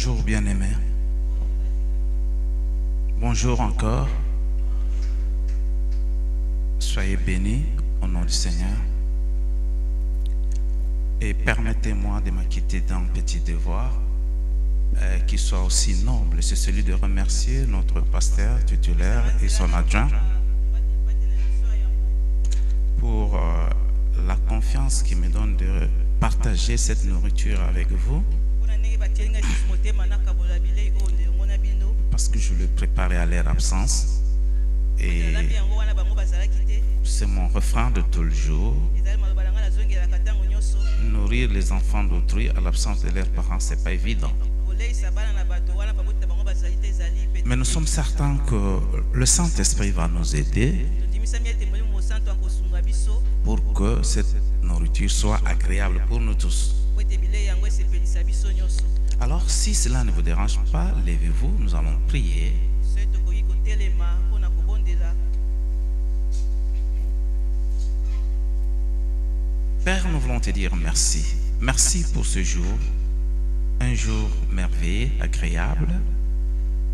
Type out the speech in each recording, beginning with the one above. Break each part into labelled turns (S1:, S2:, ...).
S1: Bonjour bien-aimés. Bonjour encore. Soyez bénis au nom du Seigneur. Et permettez-moi de m'acquitter d'un petit devoir qui soit aussi noble. C'est celui de remercier notre pasteur titulaire et son adjoint pour la confiance qu'il me donne de partager cette nourriture avec vous. Parce que je le préparais à leur absence. Et c'est mon refrain de tout le jour. Nourrir les enfants d'autrui à l'absence de leurs parents, c'est pas évident. Mais nous sommes certains que le Saint-Esprit va nous aider pour que cette nourriture soit agréable pour nous tous. Alors, si cela ne vous dérange pas, levez-vous, nous allons prier. Père, nous voulons te dire merci. Merci pour ce jour. Un jour merveilleux, agréable,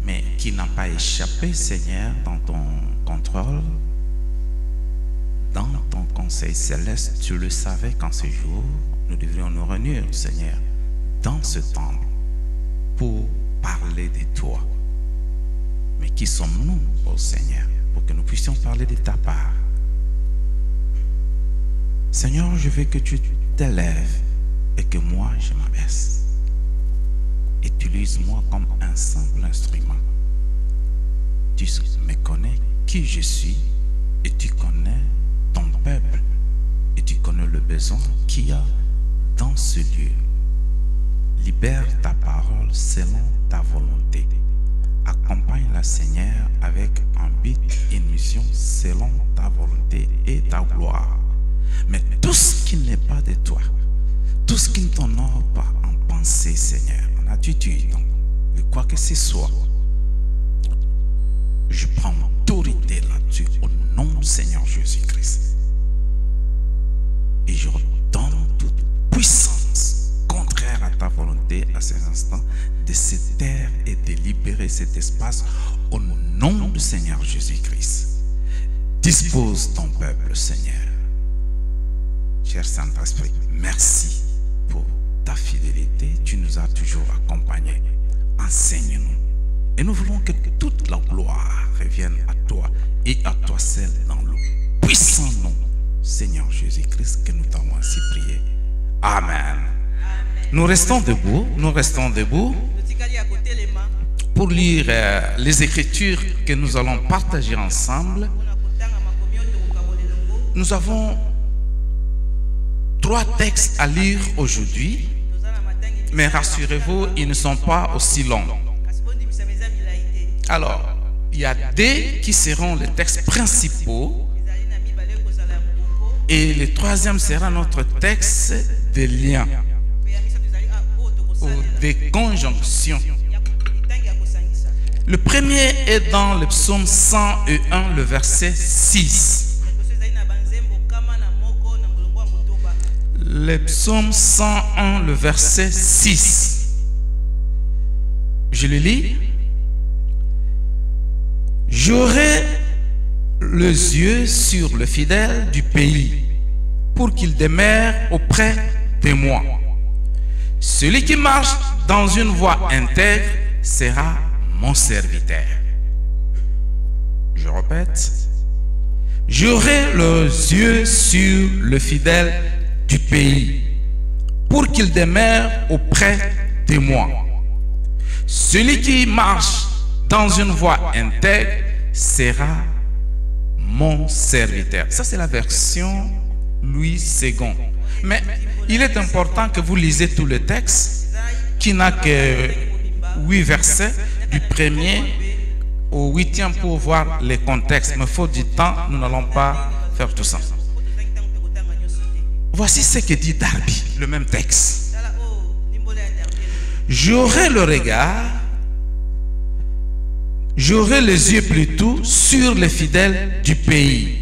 S1: mais qui n'a pas échappé, Seigneur, dans ton contrôle, dans ton conseil céleste. Tu le savais qu'en ce jour, nous devrions nous réunir, Seigneur, dans ce temple pour parler de toi. Mais qui sommes-nous, ô Seigneur, pour que nous puissions parler de ta part? Seigneur, je veux que tu t'élèves et que moi, je m'abaisse. Utilise-moi comme un simple instrument. Tu me connais qui je suis et tu connais ton peuple et tu connais le besoin qu'il y a dans ce lieu. Libère ta parole selon ta volonté. Accompagne-la, Seigneur, avec un but, une mission selon ta volonté et ta gloire. Mais tout ce qui n'est pas de toi, tout ce qui ne t'honore pas en pensée, Seigneur, en attitude, de quoi que ce soit, je prends autorité là-dessus au nom du Seigneur Jésus-Christ. Et je redonne toute puissance contraire à ta volonté à ces instants de se taire et de libérer cet espace au nom du Seigneur Jésus-Christ. Dispose ton peuple, Seigneur. Cher Saint-Esprit, merci pour ta fidélité. Tu nous as toujours accompagnés. Enseigne-nous. Et nous voulons que toute la gloire revienne à toi et à toi seul dans le puissant nom, Seigneur Jésus-Christ, que nous t'avons ainsi prié. Amen. Nous restons debout. Nous restons debout pour lire les Écritures que nous allons partager ensemble. Nous avons 3 textes à lire aujourd'hui, mais rassurez-vous, ils ne sont pas aussi longs. Alors, il y a 2 qui seront les textes principaux et le 3e sera notre texte de lien ou de conjonction. Le premier est dans le psaume 101, le verset 6. Le psaume 101, le verset 6. Je le lis. J'aurai les yeux sur le fidèle du pays pour qu'il demeure auprès de moi. Celui qui marche dans une voie intègre sera mon serviteur. Je répète. J'aurai les yeux sur le fidèle du pays pour qu'il demeure auprès de moi. Celui qui marche dans une voie intègre sera mon serviteur. Ça, c'est la version Louis II. Mais il est important que vous lisez tout le texte qui n'a que 8 versets du 1er au 8e pour voir les contextes. Mais faute du temps, nous n'allons pas faire tout ça. Voici ce que dit Darby, le même texte. J'aurai le regard, j'aurai les yeux plutôt sur les fidèles du pays,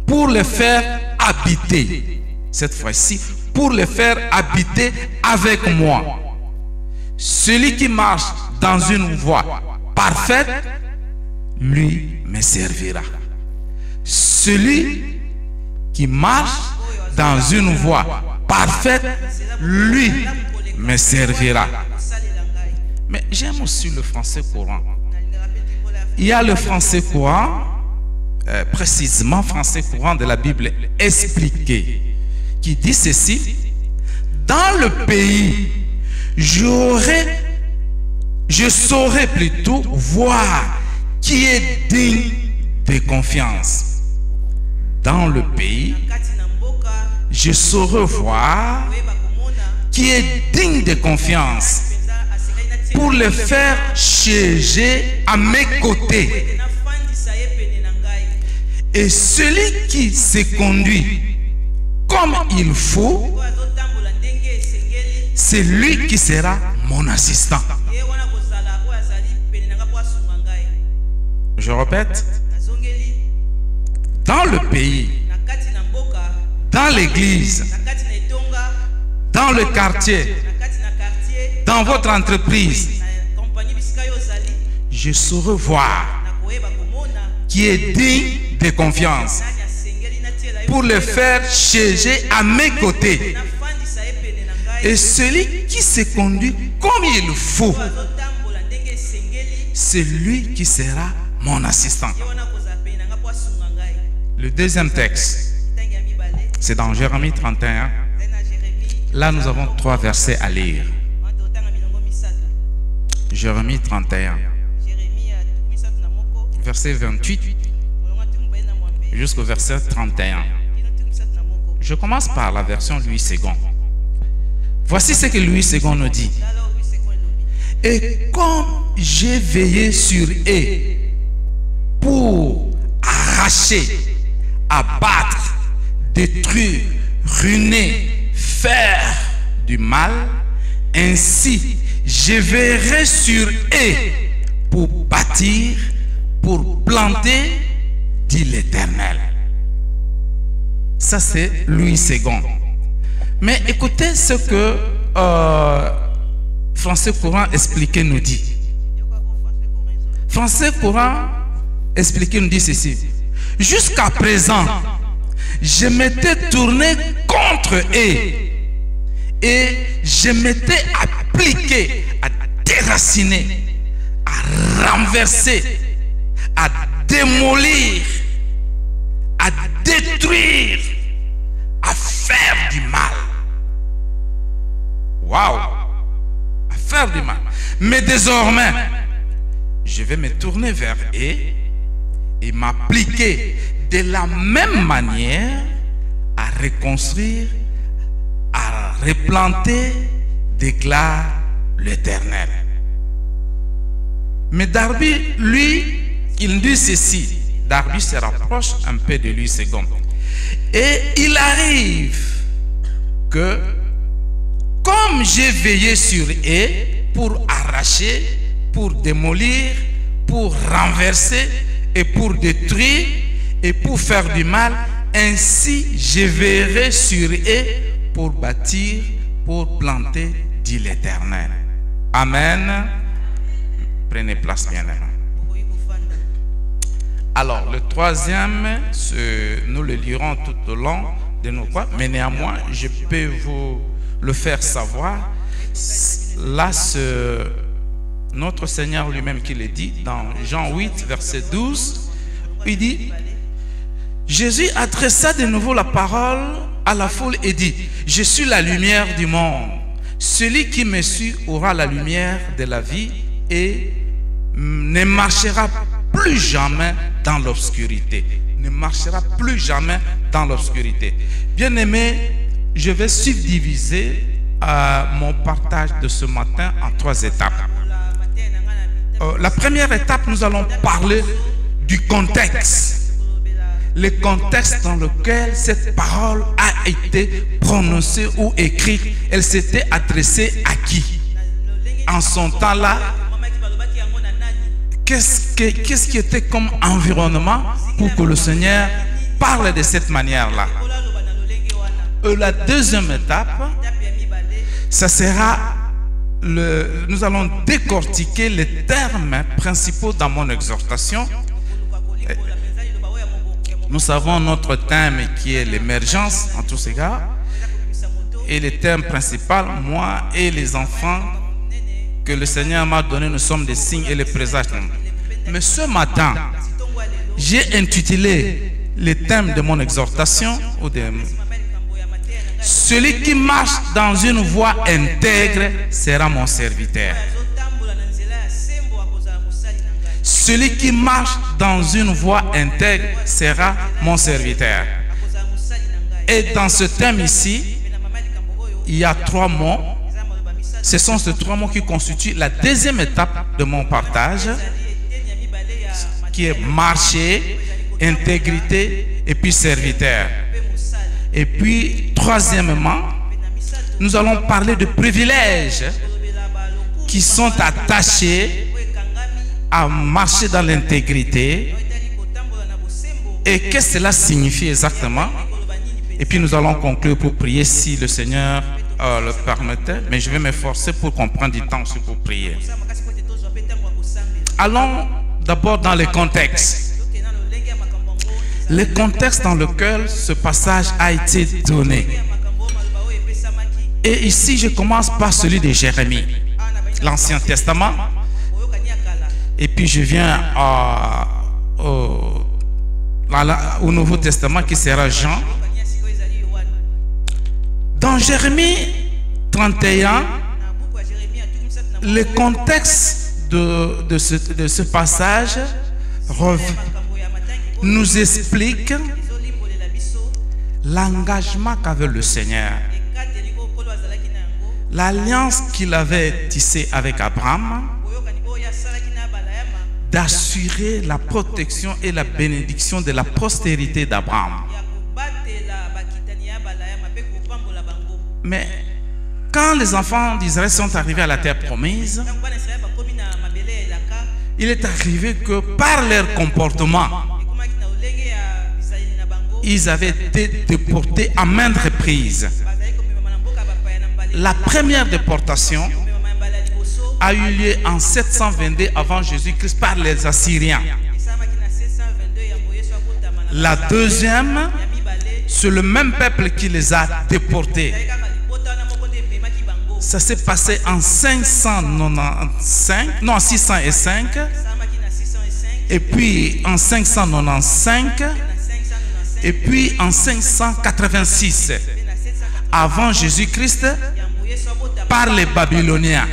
S1: pour les faire habiter, cette fois-ci, pour les faire habiter avec moi. celui qui marche dans une voie parfaite, lui me servira. Celui qui marche dans une voie parfaite, lui me servira. Mais j'aime aussi le français courant. Il y a le français courant, précisément français courant de la Bible expliqué, qui dit ceci: dans le pays, je saurais plutôt voir qui est digne de confiance. Dans le pays, je saurais voir qui est digne de confiance pour le faire siéger à mes côtés. Et celui qui se conduit comme il faut, c'est lui qui sera mon assistant. Je répète, dans le pays, dans l'église, dans le quartier, dans votre entreprise, je saurai voir qui est digne de confiance pour le faire siéger à mes côtés. Et celui qui se conduit comme il faut, c'est lui qui sera mon assistant. Le deuxième texte, c'est dans Jérémie 31. Là, nous avons 3 versets à lire. Jérémie 31, verset 28 jusqu'au verset 31. Je commence par la version Louis II. Voici ce que Louis II nous dit. Et comme j'ai veillé sur eux pour arracher, abattre, détruire, ruiner, faire du mal, ainsi je veillerai sur eux pour bâtir, pour planter, dit l'Éternel. Ça c'est Louis II. Mais écoutez ce que Français courant expliqué nous dit. Français courant expliqué nous dit ceci: jusqu'à présent, je m'étais tourné contre eux et je m'étais appliqué à déraciner, à renverser, à démolir, à détruire, à faire du mal. Waouh! À faire du mal. Mais désormais, je vais me tourner vers eux et m'appliquer de la même manière à reconstruire, à replanter, déclare l'Éternel. Mais Darby, lui, il dit ceci. Darby se rapproche un peu de Louis II. Et il arrive que, comme j'ai veillé sur eux pour arracher, pour démolir, pour renverser et pour détruire et pour faire du mal, ainsi je veillerai sur eux pour bâtir, pour planter, dit l'Éternel. Amen. Prenez place, bien-aimés. Alors, le troisième, nous le lirons tout au long de nos quoi, mais néanmoins, je peux vous le faire savoir. Là, notre Seigneur lui-même qui le dit dans Jean 8, verset 12, il dit: Jésus adressa de nouveau la parole à la foule et dit: je suis la lumière du monde. Celui qui me suit aura la lumière de la vie et ne marchera plus jamais dans l'obscurité. Ne marchera plus jamais dans l'obscurité. Bien-aimés, je vais subdiviser mon partage de ce matin en 3 étapes. La première étape, nous allons parler du contexte. Le contexte dans lequel cette parole a été prononcée ou écrite. Elle s'était adressée à qui? En son temps-là, qu'est-ce qui était comme environnement pour que le Seigneur parle de cette manière-là? La deuxième étape, ça sera nous allons décortiquer les termes principaux dans mon exhortation. Nous savons notre thème qui est l'émergence en tous égards. Et le thème principal, moi et les enfants que le Seigneur m'a donné, nous sommes des signes et les présages. Mais ce matin, j'ai intitulé le thème de mon exhortation celui qui marche dans une voie intègre sera mon serviteur. Celui qui marche dans une voie intègre sera mon serviteur. Et dans ce thème ici, il y a 3 mots. Ce sont ces 3 mots qui constituent la deuxième étape de mon partage, qui est marcher, intégrité et puis serviteur. Et puis, troisièmement, nous allons parler de privilèges qui sont attachés à marcher dans l'intégrité. Et qu'est-ce que cela signifie exactement? Et puis nous allons conclure pour prier si le Seigneur le permettait. Mais je vais m'efforcer pour comprendre du temps aussi pour prier. Allons d'abord dans le contexte. Le contexte dans lequel ce passage a été donné. Et ici, je commence par celui de Jérémie, l'Ancien Testament. Et puis je viens au Nouveau Testament qui sera Jean. Dans Jérémie 31, le contexte de ce passage nous explique l'engagement qu'avait le Seigneur, l'alliance qu'il avait tissée avec Abraham, d'assurer la protection et la bénédiction de la postérité d'Abraham. Mais quand les enfants d'Israël sont arrivés à la terre promise, il est arrivé que par leur comportement, ils avaient été déportés à maintes reprises. La première déportation a eu lieu en 722 avant Jésus-Christ par les Assyriens. La deuxième, c'est le même peuple qui les a déportés. Ça s'est passé en 595, non, 605, et puis en 595, et puis en 586 avant Jésus-Christ par les Babyloniens.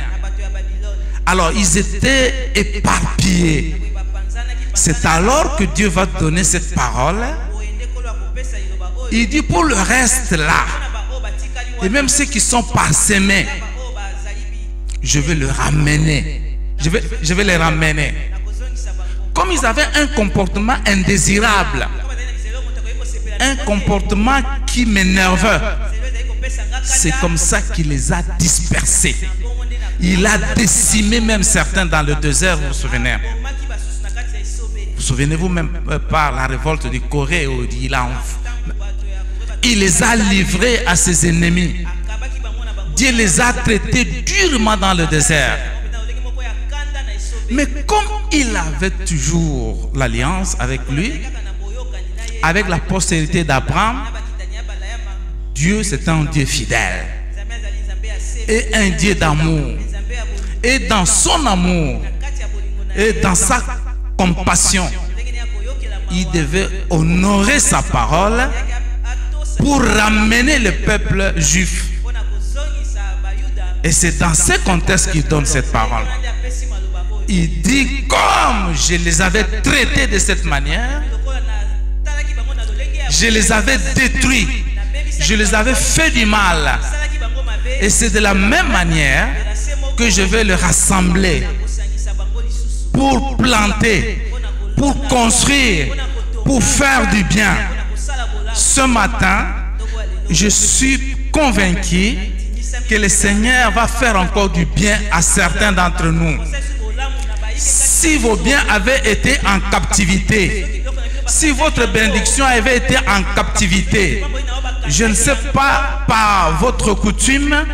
S1: Alors ils étaient éparpillés. C'est alors que Dieu va donner cette parole. Il dit pour le reste là, et même ceux qui sont parsemés, je vais les ramener. Je vais les ramener. Comme ils avaient un comportement indésirable, un comportement qui m'énervait, c'est comme ça qu'il les a dispersés. Il a décimé même certains dans le désert, vous vous souvenez? Vous souvenez-vous même par la révolte de Corée où il les a livrés à ses ennemis. Dieu les a traités durement dans le désert. Mais comme il avait toujours l'alliance avec lui, avec la postérité d'Abraham, Dieu c'est un Dieu fidèle et un Dieu d'amour. Et dans son amour et dans sa compassion, il devait honorer sa parole pour ramener le peuple juif. Et c'est dans ce contexte qu'il donne cette parole. Il dit, comme je les avais traités de cette manière, je les avais détruits, je les avais fait du mal. Et c'est de la même manière que je vais les rassembler pour planter, pour construire, pour faire du bien. Ce matin, je suis convaincu que le Seigneur va faire encore du bien à certains d'entre nous. Si vos biens avaient été en captivité, si votre bénédiction avait été en captivité, je ne sais pas par votre coutume,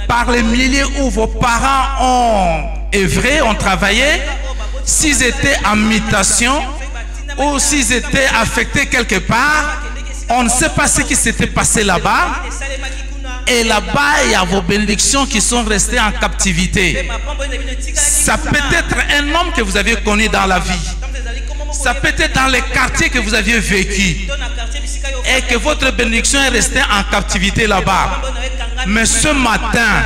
S1: par les milliers où vos parents ont œuvré, ont travaillé, s'ils étaient en mutation ou s'ils étaient affectés quelque part, on ne sait pas ce qui s'était passé là-bas. Et là-bas, il y a vos bénédictions qui sont restées en captivité. Ça peut être un homme que vous aviez connu dans la vie. Ça peut être dans les quartiers que vous aviez vécu. Et que votre bénédiction est restée en captivité là-bas. Mais ce matin,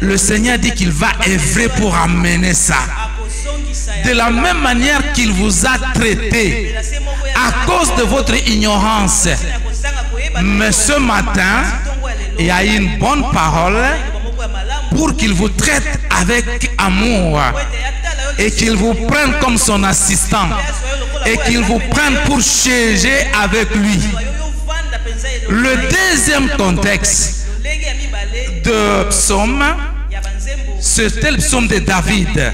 S1: le Seigneur dit qu'il va œuvrer pour amener ça. De la même manière qu'il vous a traité à cause de votre ignorance. Mais ce matin, il y a une bonne parole pour qu'il vous traite avec amour et qu'il vous prenne comme son assistant et qu'il vous prenne pour siéger avec lui. Le deuxième contexte de psaume, c'était le psaume de David.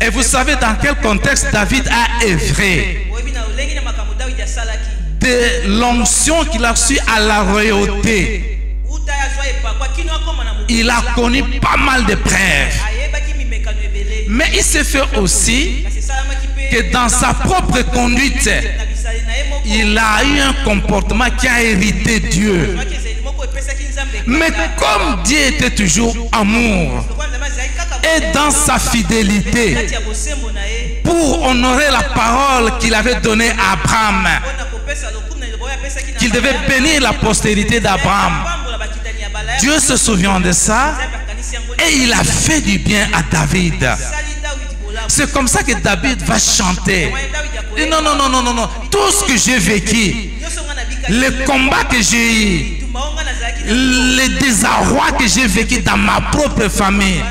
S1: Et vous savez dans quel contexte David a œuvré? De l'onction qu'il a reçue à la royauté. Il a connu pas mal de preuves. Mais il s'est fait aussi que dans sa propre conduite, il a eu un comportement qui a hérité Dieu. Mais comme Dieu était toujours amour et dans sa fidélité pour honorer la parole qu'il avait donnée à Abraham, qu'il devait bénir la postérité d'Abraham, Dieu se souvient de ça et il a fait du bien à David. C'est comme ça que David va chanter. Et non, non, non, non, non, non. Tout ce que j'ai vécu, les combats que j'ai eu, les désarrois que j'ai vécu dans ma propre famille,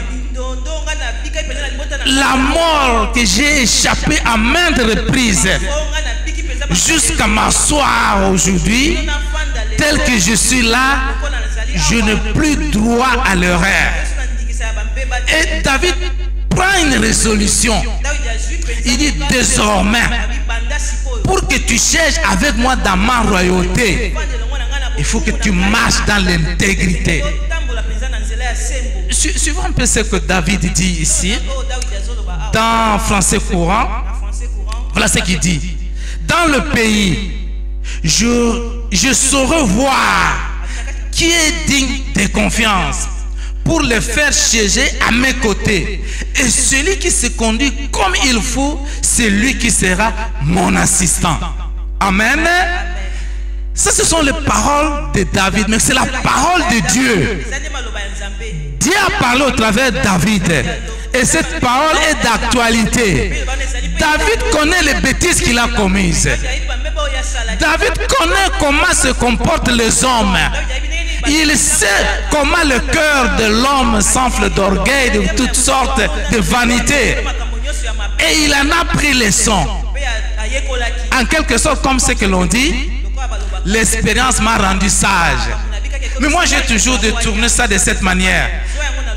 S1: la mort que j'ai échappé à maintes reprises, jusqu'à m'asseoir aujourd'hui, tel que je suis là, je n'ai plus droit à l'erreur. Et David prend une résolution. Il dit désormais, pour que tu cherches avec moi dans ma royauté, il faut que tu marches dans l'intégrité. Suivons un peu ce que David dit ici, dans français courant. Voilà ce qu'il dit. Dans le pays, je saurai voir qui est digne de confiance pour le faire siéger à mes côtés. Et celui qui se conduit comme il faut, c'est lui qui sera mon assistant. Amen. Ça, ce sont les paroles de David, mais c'est la parole de Dieu. Dieu a parlé au travers de David. Et cette parole est d'actualité. David connaît les bêtises qu'il a commises. David connaît comment se comportent les hommes. Il sait comment le cœur de l'homme s'enfle d'orgueil, de toutes sortes de vanités. Et il en a pris leçon. En quelque sorte, comme ce que l'on dit, l'expérience m'a rendu sage. Mais moi, j'ai toujours détourné ça de cette manière.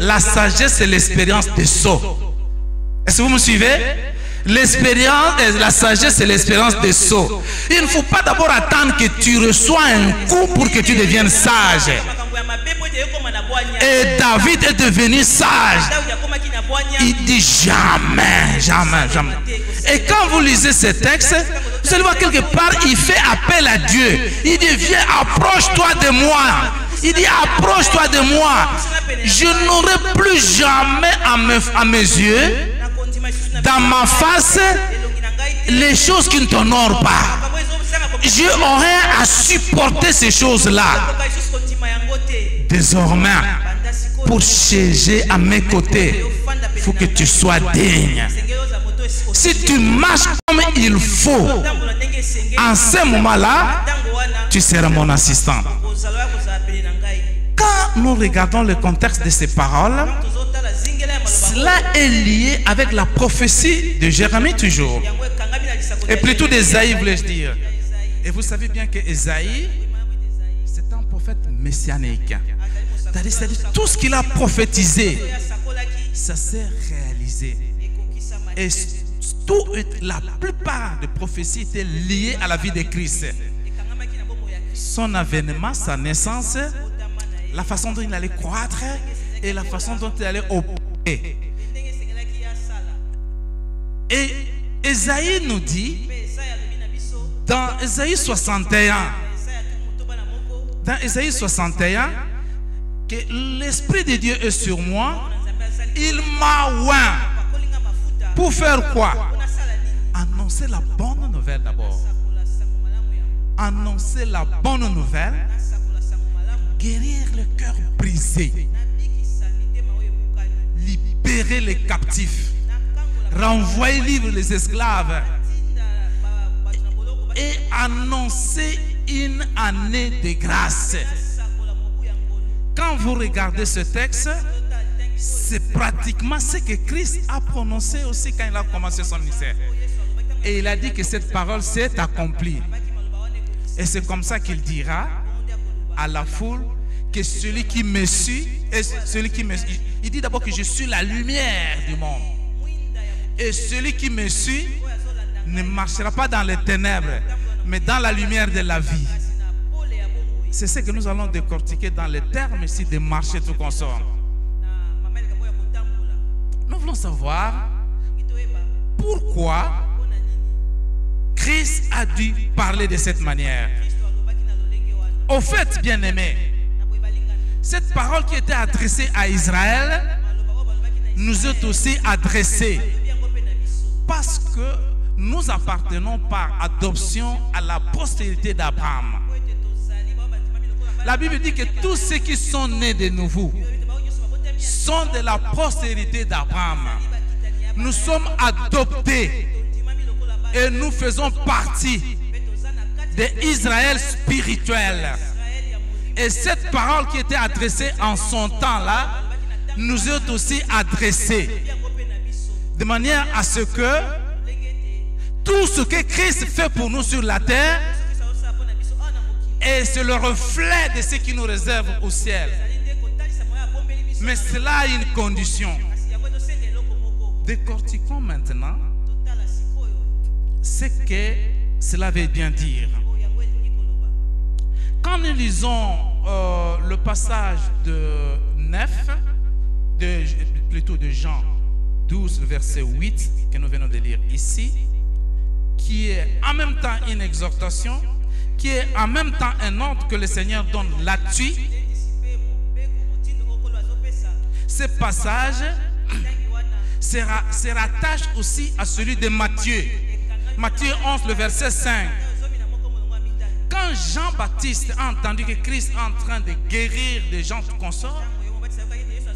S1: La sagesse, c'est l'expérience des sots. Est-ce que vous me suivez? L'expérience, la sagesse, c'est l'expérience des sots. Il ne faut pas d'abord attendre que tu reçois un coup pour que tu deviennes sage. Et David est devenu sage. Il dit jamais, jamais, jamais. Et quand vous lisez ce texte, vous allez voir quelque part, il fait appel à Dieu. Il dit, viens, approche-toi de moi. Il dit, approche-toi de moi. Je n'aurai plus jamais à mes yeux, dans ma face, les choses qui ne t'honorent pas. Je aurai à supporter ces choses-là. Désormais, pour siéger à mes côtés, il faut que tu sois digne. Si tu marches comme il faut, en ce moment-là, tu seras mon assistant. Quand nous regardons le contexte de ces paroles, cela est lié avec la prophétie de Jérémie toujours. Et plutôt d'Ésaïe, voulais-je dire. Et vous savez bien que Ésaïe, c'est un prophète messianique. C'est-à-dire tout ce qu'il a prophétisé, ça s'est réalisé. Et la plupart des prophéties étaient liées à la vie de Christ. Son avènement, sa naissance, la façon dont il allait croître et la façon dont il allait opérer. Et Ésaïe nous dit, dans Ésaïe 61, que l'Esprit de Dieu est sur moi, il m'a oint. Pour faire quoi? Annoncer la bonne nouvelle d'abord. Annoncer la bonne nouvelle, guérir le cœur brisé, libérer les captifs, renvoyer libre les esclaves et annoncer une année de grâce. Quand vous regardez ce texte, c'est pratiquement ce que Christ a prononcé aussi quand il a commencé son ministère. Et il a dit que cette parole s'est accomplie. Et c'est comme ça qu'il dira à la foule que celui qui me suit, il dit d'abord que je suis la lumière du monde. Et celui qui me suit ne marchera pas dans les ténèbres, mais dans la lumière de la vie. C'est ce que nous allons décortiquer dans les termes ici de marcher tout consort. Nous voulons savoir pourquoi Christ a dû parler de cette manière. Au fait, bien-aimés, cette parole qui était adressée à Israël nous est aussi adressée parce que nous appartenons par adoption à la postérité d'Abraham. La Bible dit que tous ceux qui sont nés de nouveau sont de la postérité d'Abraham. Nous sommes adoptés et nous faisons partie de Israël spirituel. Et cette parole qui était adressée en son temps-là nous est aussi adressée de manière à ce que tout ce que Christ fait pour nous sur la terre, et c'est le reflet de ce qui nous réserve au ciel. Mais cela a une condition. Décortiquons maintenant ce que cela veut bien dire. Quand nous lisons le passage de 9, plutôt de Jean 12, verset 8, que nous venons de lire ici, qui est en même temps une exhortation, qui est en même temps un ordre que le Seigneur donne là-dessus. Ce passage se rattache aussi à celui de Matthieu. Matthieu 11, le verset 5. Quand Jean-Baptiste a entendu que Christ est en train de guérir des gens tout consort,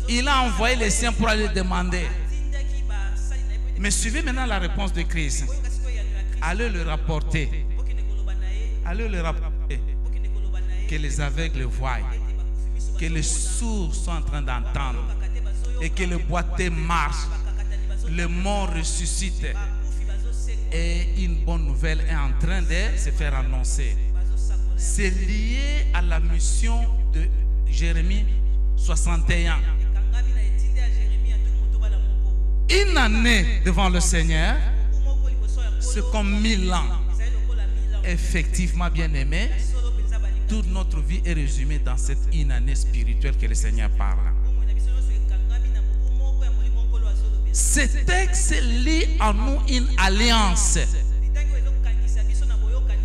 S1: il a envoyé les siens pour aller demander. Mais suivez maintenant la réponse de Christ. Allez le rapporter. Allez le rapporter. Que les aveugles voient. Que les sourds sont en train d'entendre. Et que le boiteux marche. Le mort ressuscite. Et une bonne nouvelle est en train de se faire annoncer. C'est lié à la mission de Jérémie 61. Une année devant le Seigneur, c'est comme 1000 ans. Effectivement, bien aimé, toute notre vie est résumée dans cette une année spirituelle que le Seigneur parle. Ce texte lie en nous une alliance.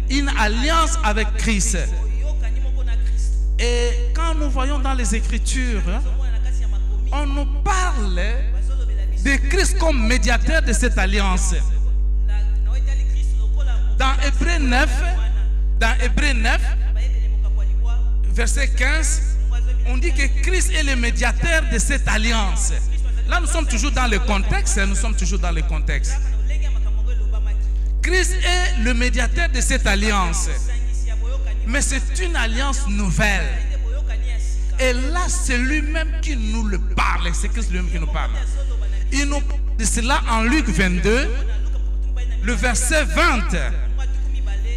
S1: Une alliance avec Christ. Et quand nous voyons dans les Écritures, on nous parle de Christ comme médiateur de cette alliance. Dans Hébreux 9, verset 15, on dit que Christ est le médiateur de cette alliance. Là, nous sommes toujours dans le contexte. Christ est le médiateur de cette alliance. Mais c'est une alliance nouvelle. Et là, c'est lui-même qui nous le parle. C'est Christ lui-même qui nous parle. Il nous parle de cela en Luc 22, le verset 20.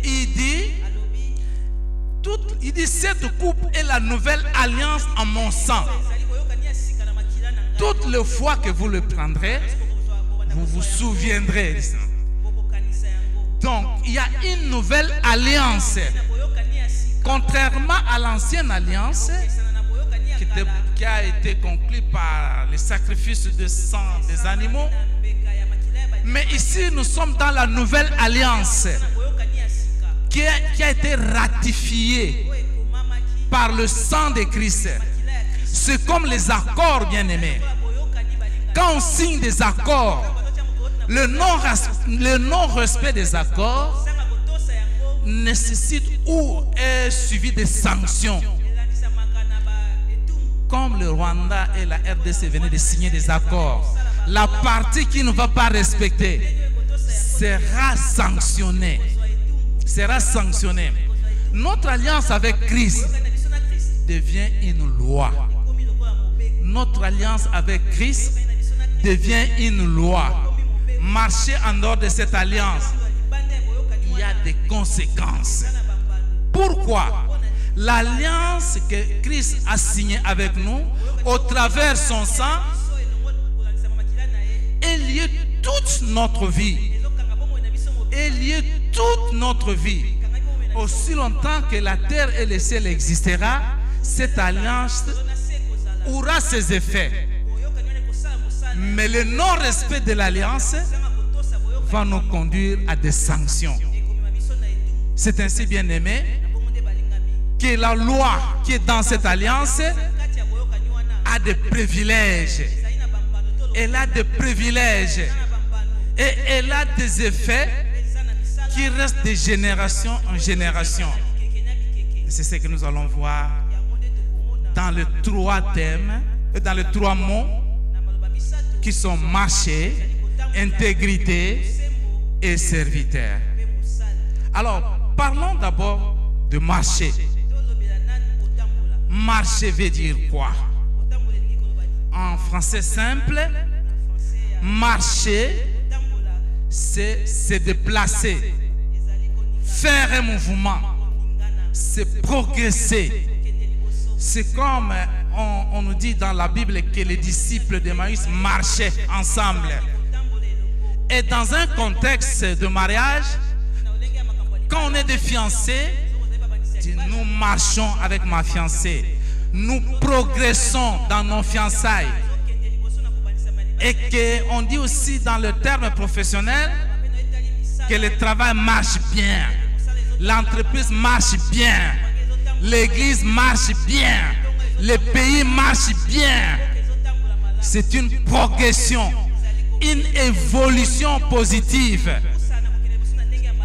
S1: Il dit, cette coupe est la nouvelle alliance en mon sang. Toutes les fois que vous le prendrez, vous vous souviendrez. Donc, il y a une nouvelle alliance. Contrairement à l'ancienne alliance, qui a été conclu par les sacrifices de sang des animaux. Mais ici, nous sommes dans la nouvelle alliance qui a été ratifiée par le sang de Christ. C'est comme les accords, bien-aimés. Quand on signe des accords, le non-respect des accords nécessite ou est suivi des sanctions. Comme le Rwanda et la RDC venaient de signer des accords, la partie qui ne va pas respecter sera sanctionnée. Notre alliance avec Christ devient une loi. Notre alliance avec Christ devient une loi. Marcher en dehors de cette alliance, il y a des conséquences. Pourquoi? L'alliance que Christ a signée avec nous, au travers de son sang, est liée toute notre vie. Est liée toute notre vie. Aussi longtemps que la terre et le ciel existera, cette alliance aura ses effets. Mais le non-respect de l'alliance va nous conduire à des sanctions. C'est ainsi, bien aimé, que la loi qui est dans cette alliance a des privilèges. Elle a des privilèges. Et elle a des effets qui restent de génération en génération. C'est ce que nous allons voir dans les trois thèmes, dans les trois mots qui sont marché, intégrité et serviteur. Alors, parlons d'abord de marcher. Marcher veut dire quoi? En français simple, marcher, c'est se déplacer, faire un mouvement, c'est progresser. C'est comme on nous dit dans la Bible que les disciples d'Emmaüs marchaient ensemble. Et dans un contexte de mariage, quand on est des fiancés, nous marchons avec ma fiancée. Nous progressons dans nos fiançailles. Et qu'on dit aussi dans le terme professionnel que le travail marche bien. L'entreprise marche bien. L'église marche bien. Le pays marche bien. C'est une progression, une évolution positive.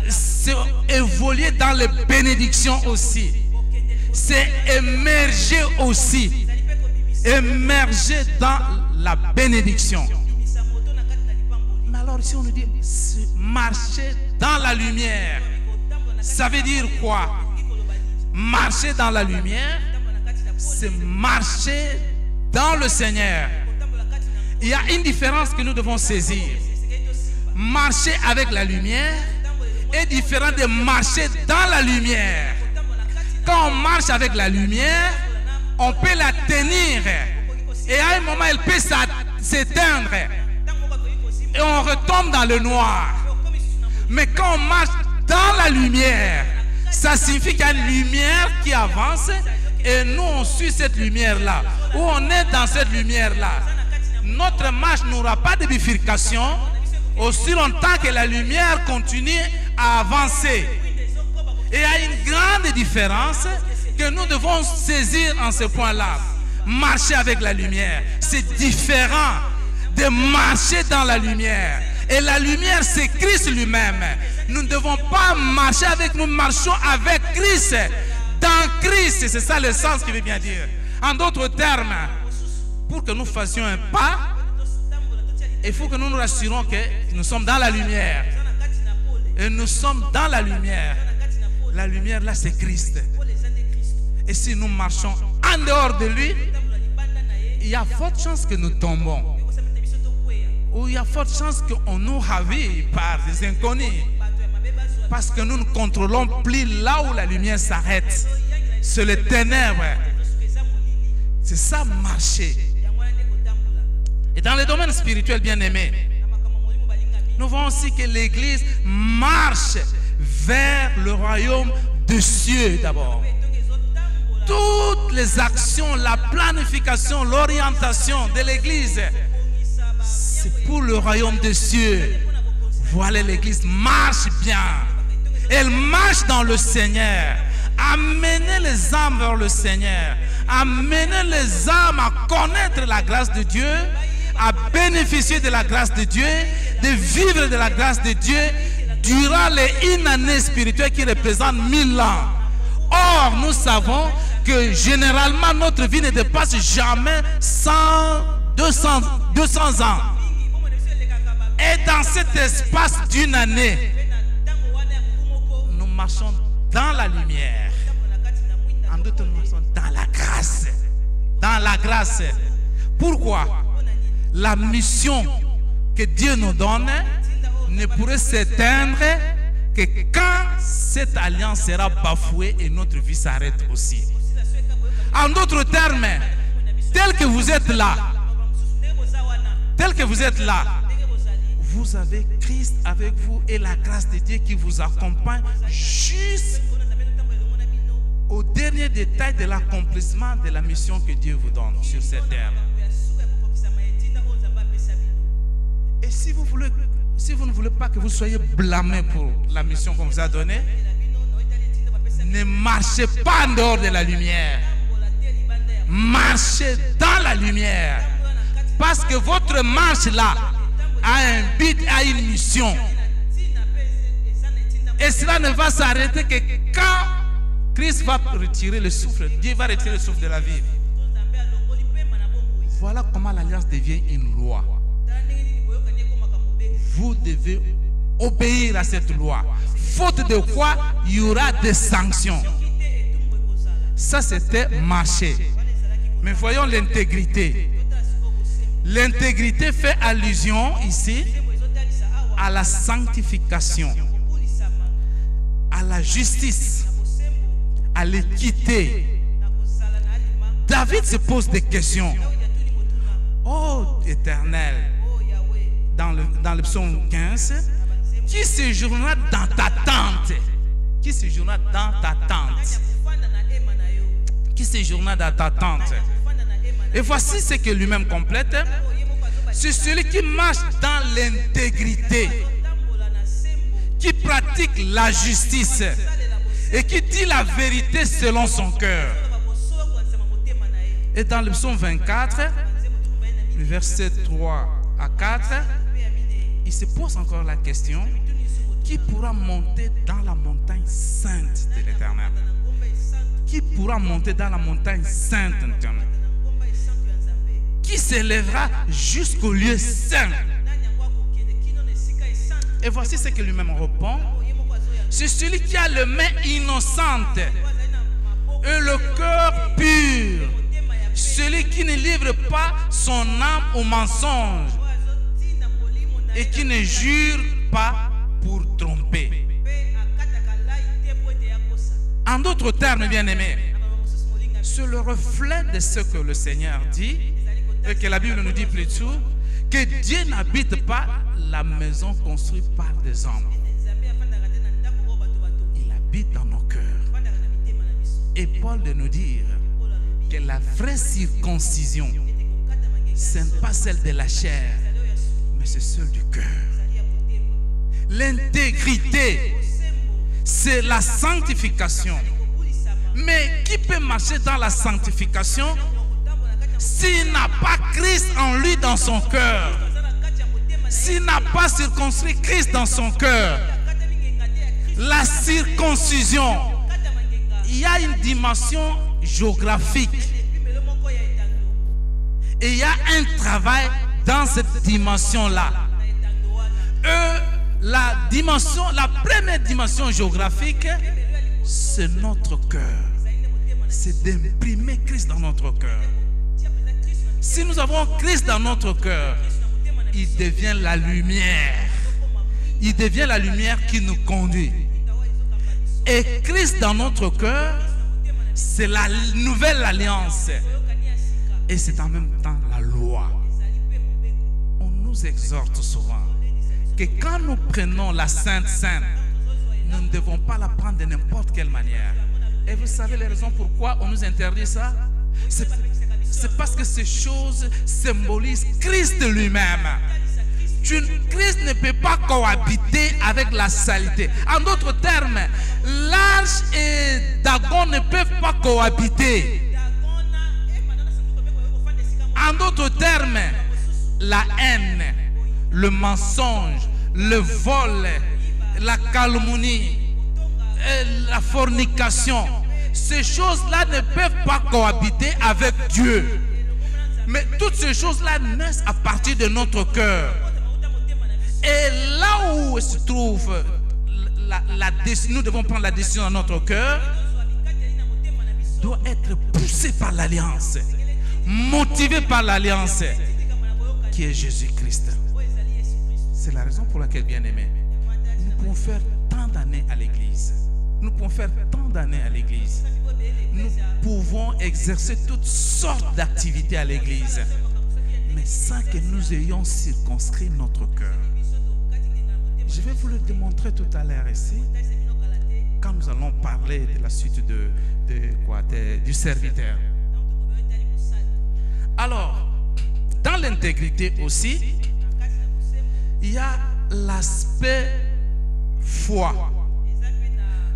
S1: C'est évoluer dans les bénédictions aussi. C'est émerger aussi. Émerger dans la bénédiction. Mais alors ici on nous dit marcher dans la lumière. Ça veut dire quoi? Marcher dans la lumière, c'est marcher dans le Seigneur. Il y a une différence que nous devons saisir. Marcher avec la lumière est différent de marcher dans la lumière. Quand on marche avec la lumière, on peut la tenir. Et à un moment, elle peut s'éteindre. Et on retombe dans le noir. Mais quand on marche dans la lumière, ça signifie qu'il y a une lumière qui avance. Et nous, on suit cette lumière-là. Ou on est dans cette lumière-là. Notre marche n'aura pas de bifurcation aussi longtemps que la lumière continue à avancer. Et il y a une grande différence que nous devons saisir en ce point-là. Marcher avec la lumière, c'est différent de marcher dans la lumière. Et la lumière, c'est Christ lui-même. Nous ne devons pas marcher avec, nous marchons avec Christ. Dans Christ, c'est ça le sens qu'il veut bien dire. En d'autres termes, pour que nous fassions un pas, il faut que nous nous rassurons que nous sommes dans la lumière. Et nous sommes dans la lumière. La lumière là, c'est Christ. Et si nous marchons en dehors de lui, il y a forte chance que nous tombons. Ou il y a forte chance qu'on nous ravit par des inconnus. Parce que nous ne contrôlons plus là où la lumière s'arrête. C'est les ténèbres. C'est ça marcher. Et dans le domaine spirituel, bien aimé, nous voyons aussi que l'Église marche vers le royaume des cieux d'abord. toutes les actions, la planification, l'orientation de l'Église, c'est pour le royaume des cieux. Voilà, l'Église marche bien. Elle marche dans le Seigneur. Amenez les âmes vers le Seigneur. Amenez les âmes à connaître la grâce de Dieu, à bénéficier de la grâce de Dieu, de vivre de la grâce de Dieu durant une année spirituelle qui représente 1000 ans. Or, nous savons que généralement notre vie ne dépasse jamais 100, 200 ans. Et dans cet espace d'une année, nous marchons dans la lumière. En d'autres mots, nous marchons dans la grâce. Dans la grâce. Pourquoi? La mission que Dieu nous donne ne pourrait s'éteindre que quand cette alliance sera bafouée et notre vie s'arrête aussi. En d'autres termes, tel que vous êtes là, vous avez Christ avec vous et la grâce de Dieu qui vous accompagne jusqu'au dernier détail de l'accomplissement de la mission que Dieu vous donne sur cette terre. Et si vous ne voulez pas que vous soyez blâmés pour la mission qu'on vous a donnée, ne marchez pas en dehors de la lumière. Marchez dans la lumière. Parce que votre marche là a un but, a une mission. Et cela ne va s'arrêter que quand Christ va retirer le souffle. Dieu va retirer le souffle de la vie. Voilà comment l'alliance devient une loi. Vous devez obéir à cette loi. Faute de quoi, il y aura des sanctions. Ça, c'était marcher. Mais voyons l'intégrité. L'intégrité fait allusion ici à la sanctification, à la justice, à l'équité. David se pose des questions. Oh Éternel, dans le psaume 15, qui séjournera dans ta tente? Qui séjournera dans ta tente? Qui séjournera dans ta tente? Et voici ce que lui-même complète. C'est celui qui marche dans l'intégrité, qui pratique la justice et qui dit la vérité selon son cœur. Et dans le psaume 24, le verset 3 à 4, il se pose encore la question: qui pourra monter dans la montagne sainte de l'Éternel? Qui pourra monter dans la montagne sainte de l'Éternel? Qui s'élèvera jusqu'au lieu saint? Et voici ce que lui-même répond: c'est celui qui a les mains innocentes et le cœur pur, celui qui ne livre pas son âme au mensonge et qui ne jure pas pour tromper. En d'autres termes, bien-aimés, c'est le reflet de ce que le Seigneur dit et que la Bible nous dit plutôt, que Dieu n'habite pas la maison construite par des hommes. Il habite dans nos cœurs. Et Paul de nous dire que la vraie circoncision, ce n'est pas celle de la chair, mais c'est celle du cœur. L'intégrité, c'est la sanctification. Mais qui peut marcher dans la sanctification s'il n'a pas Christ en lui dans son cœur? S'il n'a pas circonscrit Christ dans son cœur? La circoncision, il y a une dimension géographique et il y a un travail dans cette dimension-là. La première dimension géographique, c'est notre cœur. C'est d'imprimer Christ dans notre cœur. Si nous avons Christ dans notre cœur, il devient la lumière. Il devient la lumière qui nous conduit. Et Christ dans notre cœur, c'est la nouvelle alliance. Et c'est en même temps la loi. On nous exhorte souvent que quand nous prenons la Sainte Seine, nous ne devons pas la prendre de n'importe quelle manière. Et Et vous savez les raisons pourquoi on nous interdit ça? C'est parce que ces choses symbolisent Christ lui-même. Christ ne peut pas cohabiter avec la saleté. En d'autres termes, l'arche et Dagon ne peuvent pas cohabiter. En d'autres termes, la haine, le mensonge, le vol, la calomnie, la fornication, ces choses-là ne peuvent pas cohabiter avec Dieu. Mais toutes ces choses-là naissent à partir de notre cœur. Et là où se trouve nous devons prendre la décision dans notre cœur, doit être poussé par l'alliance, motivé par l'alliance qui est Jésus-Christ. C'est la raison pour laquelle, bien-aimés, nous pouvons faire tant d'années à l'église. Nous pouvons faire tant d'années à l'église. Nous pouvons exercer toutes sortes d'activités à l'église, mais sans que nous ayons circonscrit notre cœur. Je vais vous le démontrer tout à l'heure ici, quand nous allons parler de la suite du serviteur. Alors, dans l'intégrité aussi, il y a l'aspect foi.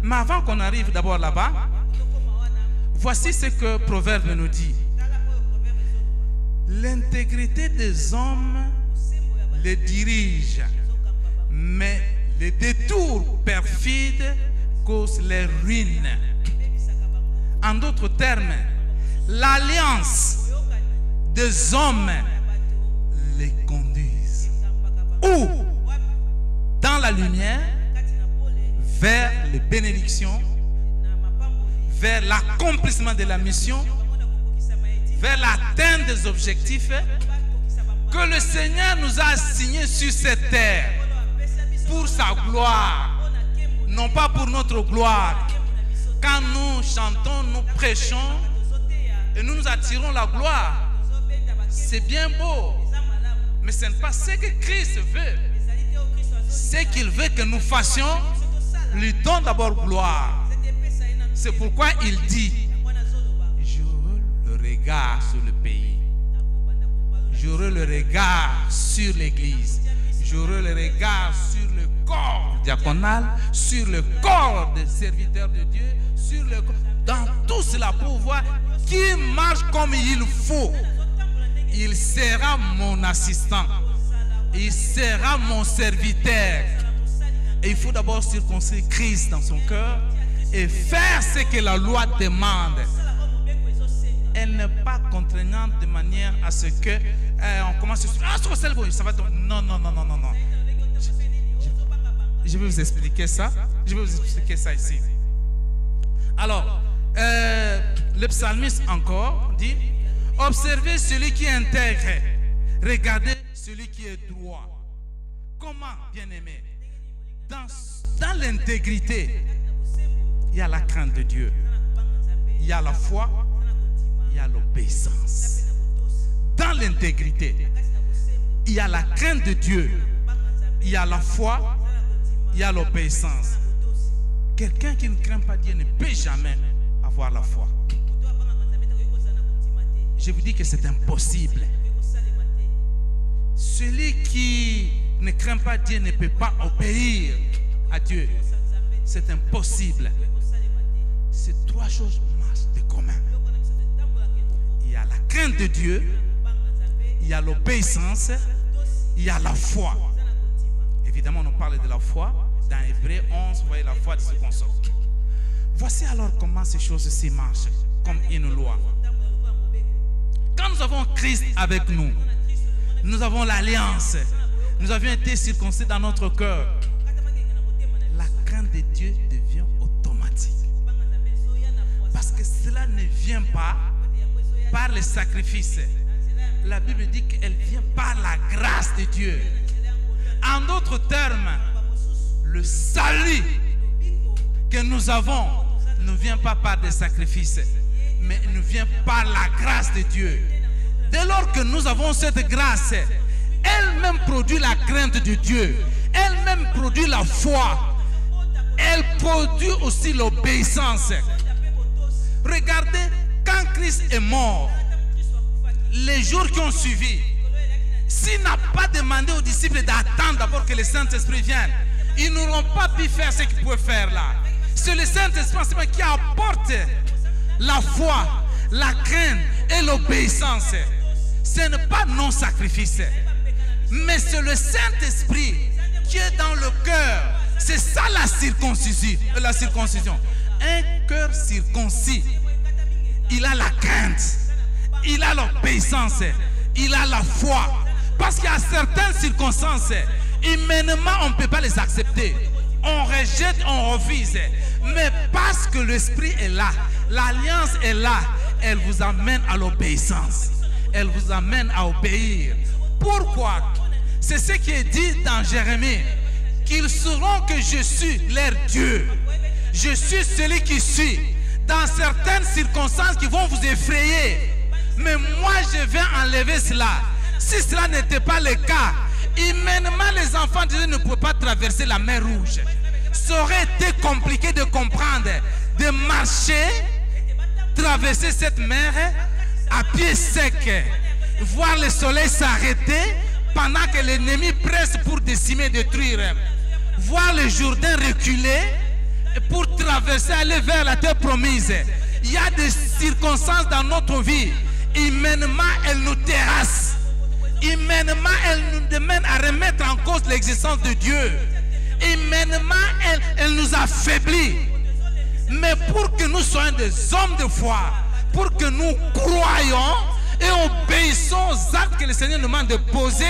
S1: Mais avant qu'on arrive d'abord là-bas, voici ce que Proverbe nous dit. L'intégrité des hommes les dirige, mais les détours perfides causent les ruines. En d'autres termes, l'alliance des hommes les conduisent ou dans la lumière, vers les bénédictions, vers l'accomplissement de la mission, vers l'atteinte des objectifs que le Seigneur nous a assignés sur cette terre pour sa gloire, non pas pour notre gloire. Quand nous chantons, nous prêchons et nous nous attirons la gloire, c'est bien beau, mais ce n'est pas ce que Christ veut. Ce qu'il veut que nous fassions lui donne d'abord gloire. C'est pourquoi il dit: j'aurai le regard sur le pays, j'aurai le regard sur l'église, j'aurai le regard sur le corps diaconal, sur le corps des serviteurs de Dieu, sur le corps, dans tout cela, pour voir qui marche comme il faut. Il sera mon assistant, il sera mon serviteur. Et il faut d'abord circoncire Christ dans son cœur et faire ce que la loi demande. Elle n'est pas contraignante de manière à ce que on commence à ça va tomber. Non. Je vais vous expliquer ça. Je vais vous expliquer ça ici. Alors, le psalmiste encore dit: observez celui qui est intègre, regardez celui qui est droit. Comment, bien-aimé? Dans l'intégrité, il y a la crainte de Dieu, il y a la foi, il y a l'obéissance. Dans l'intégrité, il y a la crainte de Dieu, il y a la foi, il y a l'obéissance. Quelqu'un qui ne craint pas Dieu ne peut jamais avoir la foi. Je vous dis que c'est impossible. Celui qui ne craint pas Dieu ne peut pas obéir à Dieu. C'est impossible. Ces trois choses marchent de commun. Il y a la crainte de Dieu, il y a l'obéissance, il y a la foi. Évidemment, on parle de la foi. Dans Hébreux 11, vous voyez la foi de ce qu'on sort. Voici alors comment ces choses-ci marchent, comme une loi. Quand nous avons Christ avec nous, nous avons l'alliance, nous avions été circoncis dans notre cœur, la crainte de Dieu devient automatique. Parce que cela ne vient pas par les sacrifices. La Bible dit qu'elle vient par la grâce de Dieu. En d'autres termes, le salut que nous avons ne vient pas par des sacrifices, mais nous vient par la grâce de Dieu. Dès lors que nous avons cette grâce, elle-même produit la crainte de Dieu, elle-même produit la foi, elle produit aussi l'obéissance. Regardez, quand Christ est mort, les jours qui ont suivi, s'il n'a pas demandé aux disciples d'attendre d'abord que le Saint-Esprit vienne, ils n'auront pas pu faire ce qu'ils pouvaient faire là. C'est le Saint-Esprit qui apporte la foi, la crainte et l'obéissance. Ce n'est pas non-sacrifice, mais c'est le Saint-Esprit qui est dans le cœur. C'est ça la circoncision. Un cœur circoncis, il a la crainte, il a l'obéissance, il a la foi. Parce qu'il y a certaines circonstances, humainement, on ne peut pas les accepter. On rejette, on refuse. Mais parce que l'Esprit est là, l'alliance est là, elle vous amène à l'obéissance. Elle vous amène à obéir. Pourquoi? C'est ce qui est dit dans Jérémie. Qu'ils sauront que je suis leur Dieu. Je suis celui qui suis. Dans certaines circonstances qui vont vous effrayer. Mais moi, je vais enlever cela. Si cela n'était pas le cas, humainement, les enfants de Dieu ne pouvaient pas traverser la mer Rouge. Ça aurait été compliqué de comprendre, de marcher, traverser cette mer à pied sec, voir le soleil s'arrêter pendant que l'ennemi presse pour décimer, détruire, voir le Jourdain reculer pour traverser, aller vers la terre promise. Il y a des circonstances dans notre vie, humainement, elles nous terrassent. Humainement, elle nous demande à remettre en cause l'existence de Dieu. Humainement, elle nous affaiblit. Mais pour que nous soyons des hommes de foi, pour que nous croyons et obéissons aux actes que le Seigneur nous demande de poser,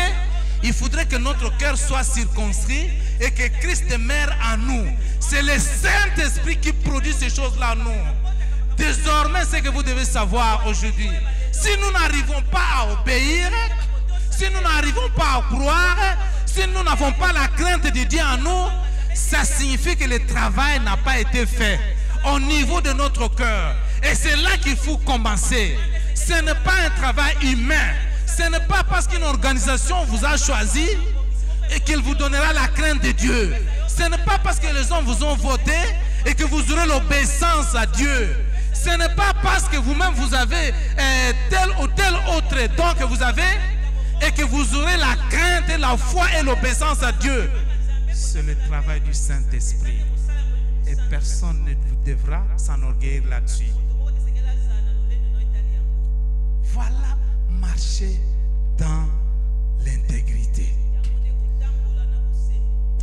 S1: il faudrait que notre cœur soit circonscrit et que Christ demeure en nous. C'est le Saint-Esprit qui produit ces choses-là en nous. Désormais, ce que vous devez savoir aujourd'hui, si nous n'arrivons pas à obéir, si nous n'arrivons pas à croire, si nous n'avons pas la crainte de Dieu en nous, ça signifie que le travail n'a pas été fait au niveau de notre cœur. Et c'est là qu'il faut commencer. Ce n'est pas un travail humain. Ce n'est pas parce qu'une organisation vous a choisi et qu'elle vous donnera la crainte de Dieu. Ce n'est pas parce que les hommes vous ont voté et que vous aurez l'obéissance à Dieu. Ce n'est pas parce que vous-même vous avez tel ou tel autre don que vous avez et que vous aurez la crainte et la foi et l'obéissance à Dieu. C'est le travail du Saint-Esprit. Et personne ne devra s'enorgueillir là-dessus. Voilà marcher dans l'intégrité.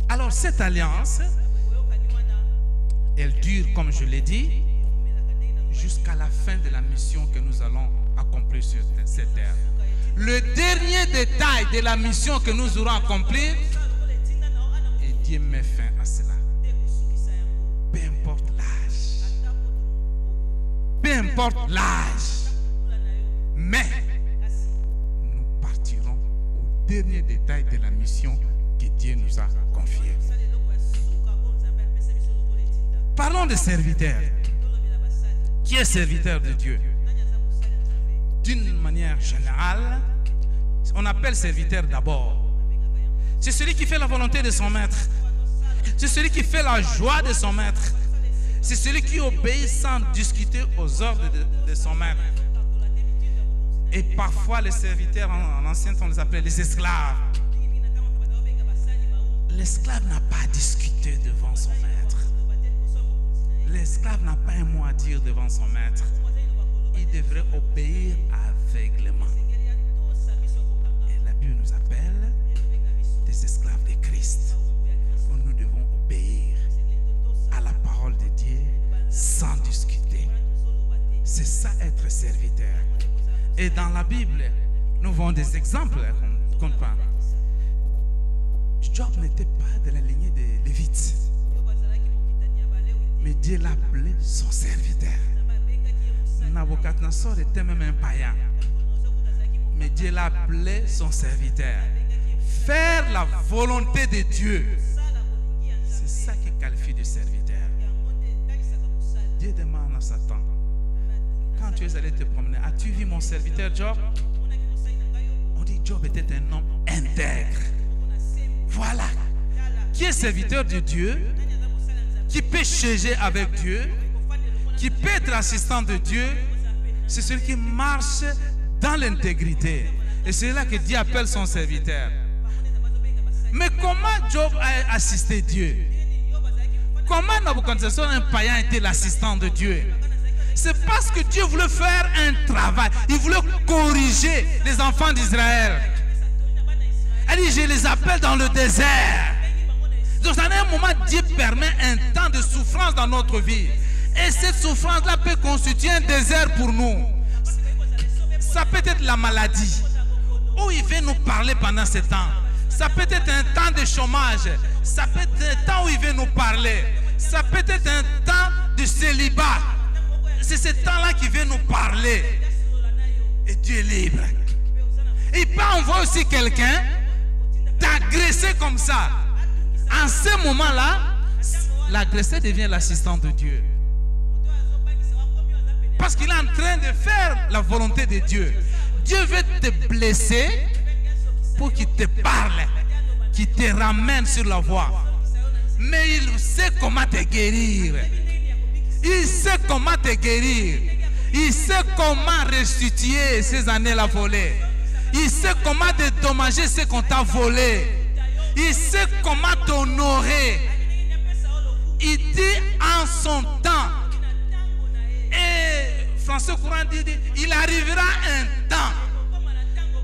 S1: Alors cette alliance, elle dure, comme je l'ai dit, jusqu'à la fin de la mission que nous allons accomplir sur cette terre. Le dernier détail de la mission que nous aurons accomplie, et Dieu met fin à cela. Peu importe l'âge. Peu importe l'âge. Mais nous partirons au dernier détail de la mission que Dieu nous a confiée. Parlons de serviteurs. Qui est serviteur de Dieu? D'une manière générale, on appelle serviteur d'abord. C'est celui qui fait la volonté de son maître. C'est celui qui fait la joie de son maître. C'est celui qui obéit sans discuter aux ordres de son maître. Et parfois les serviteurs, en ancien temps on les appelait les esclaves. L'esclave n'a pas à discuter devant son maître. L'esclave n'a pas un mot à dire devant son maître. Il devrait obéir aveuglément. Et la Bible nous appelle des esclaves de Christ. Nous devons obéir à la parole de Dieu sans discuter. C'est ça être serviteur. Et dans la Bible, nous voyons des exemples. Job n'était pas de la lignée des Lévites. Mais Dieu l'a appelé son serviteur. Nabucodonosor était même un païen. Mais Dieu l'a appelé son serviteur. Faire la volonté de Dieu, c'est ça qui qualifie de serviteur. Dieu demande à Satan, quand tu es allé te promener, as-tu vu mon serviteur Job? On dit Job était un homme intègre. Voilà. Qui est serviteur de Dieu, qui peut changer avec Dieu, qui peut être assistant de Dieu, c'est celui qui marche dans l'intégrité. Et c'est là que Dieu appelle son serviteur. Mais comment Job a assisté Dieu? Comment Nabucodonosor, un païen, était l'assistant de Dieu? C'est parce que Dieu voulait faire un travail. Il voulait corriger les enfants d'Israël. Elle dit, je les appelle dans le désert. Donc, à un moment, Dieu permet un temps de souffrance dans notre vie. Et cette souffrance-là peut constituer un désert pour nous. Ça peut être la maladie, où il veut nous parler pendant ce temps. Ça peut être un temps de chômage. Ça peut être un temps où il veut nous parler. Ça peut être un temps de célibat. C'est ce temps-là qui veut nous parler. Et Dieu est libre. Et il peut envoyer aussi quelqu'un t'agresser comme ça. En ce moment-là, l'agresseur devient l'assistant de Dieu. Parce qu'il est en train de faire la volonté de Dieu. Dieu veut te blesser pour qu'il te parle, qu'il te ramène sur la voie. Mais il sait comment te guérir. Il sait comment te guérir. Il sait comment restituer ces années-là volées. Il sait comment dédommager ce qu'on t'a volé. Il sait comment t'honorer. Il dit en son temps. Et François Courant dit, il arrivera un temps.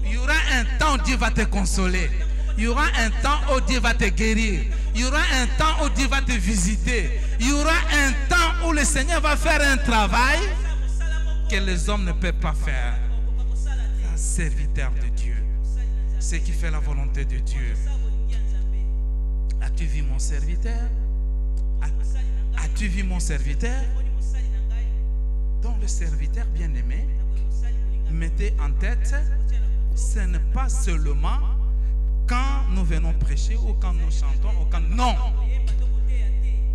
S1: Il y aura un temps où Dieu va te consoler. Il y aura un temps où Dieu va te guérir. Il y aura un temps où Dieu va te visiter. Il y aura un temps où le Seigneur va faire un travail que les hommes ne peuvent pas faire. Un serviteur de Dieu, c'est qui fait la volonté de Dieu. As-tu vu mon serviteur? As-tu vu mon serviteur? Donc le serviteur bien-aimé, mettez en tête, ce n'est pas seulement quand nous venons prêcher ou quand nous chantons ou quand... Non!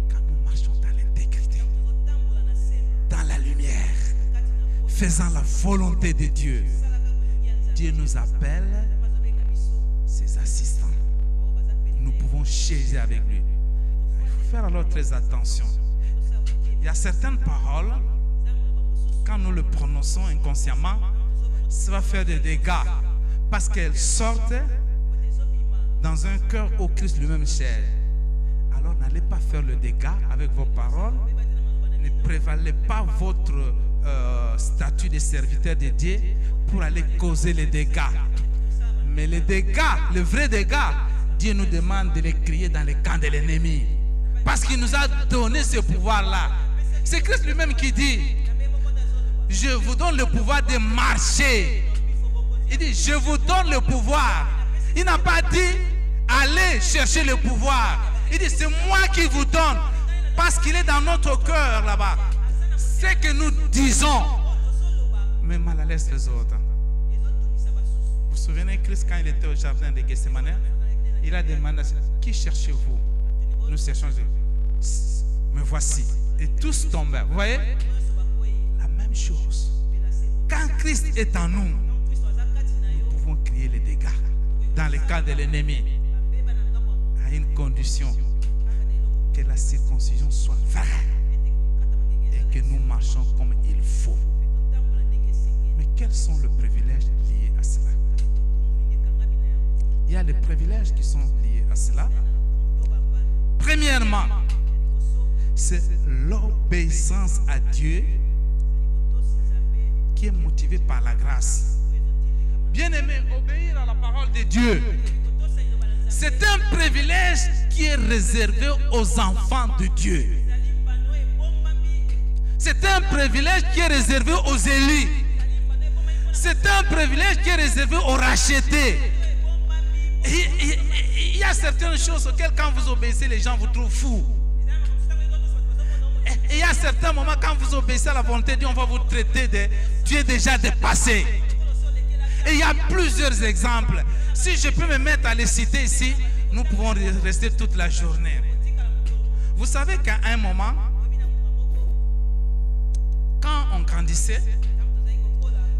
S1: Quand nous marchons dans l'intégrité, dans la lumière, faisant la volonté de Dieu, Dieu nous appelle ses assistants. Nous pouvons chérir avec lui. Il faut faire alors très attention. Il y a certaines paroles, quand nous le prononçons inconsciemment, ça va faire des dégâts parce qu'elles sortent dans un cœur où Christ lui-même cherche. Alors n'allez pas faire le dégât avec vos paroles. Ne prévalez pas votre statut de serviteur de Dieu pour aller causer les dégâts. Mais les dégâts, le vrai dégât, Dieu nous demande de les crier dans les camps de l'ennemi. Parce qu'il nous a donné ce pouvoir-là. C'est Christ lui-même qui dit, je vous donne le pouvoir de marcher. Il dit, je vous donne le pouvoir. Il n'a pas dit, allez chercher le pouvoir. Il dit, c'est moi qui vous donne. Parce qu'il est dans notre cœur là-bas. C'est que nous disons, mais mal à l'aise les autres. Vous vous souvenez, Christ, quand il était au jardin de Gethsemane, il a demandé, qui cherchez-vous? Nous cherchons, me voici. Et tous tombèrent. Vous voyez? La même chose. Quand Christ est en nous, nous pouvons créer les dégâts dans le cas de l'ennemi, à une condition que la circoncision soit vraie et que nous marchons comme il faut. Mais quels sont les privilèges liés à cela? Il y a les privilèges qui sont liés à cela. Premièrement, c'est l'obéissance à Dieu qui est motivée par la grâce. Bien-aimé, obéir à la parole de Dieu, c'est un privilège qui est réservé aux enfants de Dieu. C'est un privilège qui est réservé aux élus. C'est un privilège qui est réservé aux rachetés. Il y a certaines choses auxquelles quand vous obéissez, les gens vous trouvent fous. Et il y a certains moments quand vous obéissez à la volonté de Dieu, on va vous traiter de tu es déjà dépassé. Et il y a plusieurs exemples. Si je peux me mettre à les citer ici, nous pouvons rester toute la journée. Vous savez qu'à un moment, quand on grandissait,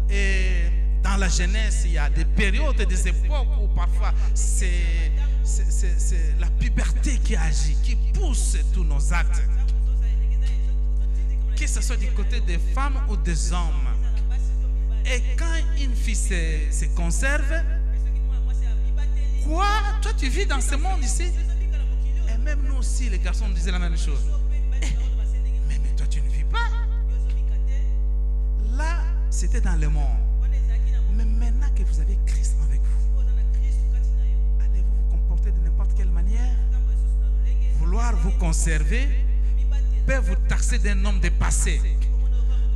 S1: et dans la jeunesse, il y a des périodes, des époques où parfois c'est la puberté qui agit, qui pousse tous nos actes. que ce soit du côté des femmes ou des hommes. Et quand une fille se conserve, quoi? Toi tu vis dans ce monde ici? Et même nous aussi, les garçons, on disait la même chose. Mais toi tu ne vis pas. Là, c'était dans le monde. Mais maintenant que vous avez Christ avec vous, allez-vous vous comporter de n'importe quelle manière? Vouloir vous conserver peut vous taxer d'un homme dépassé.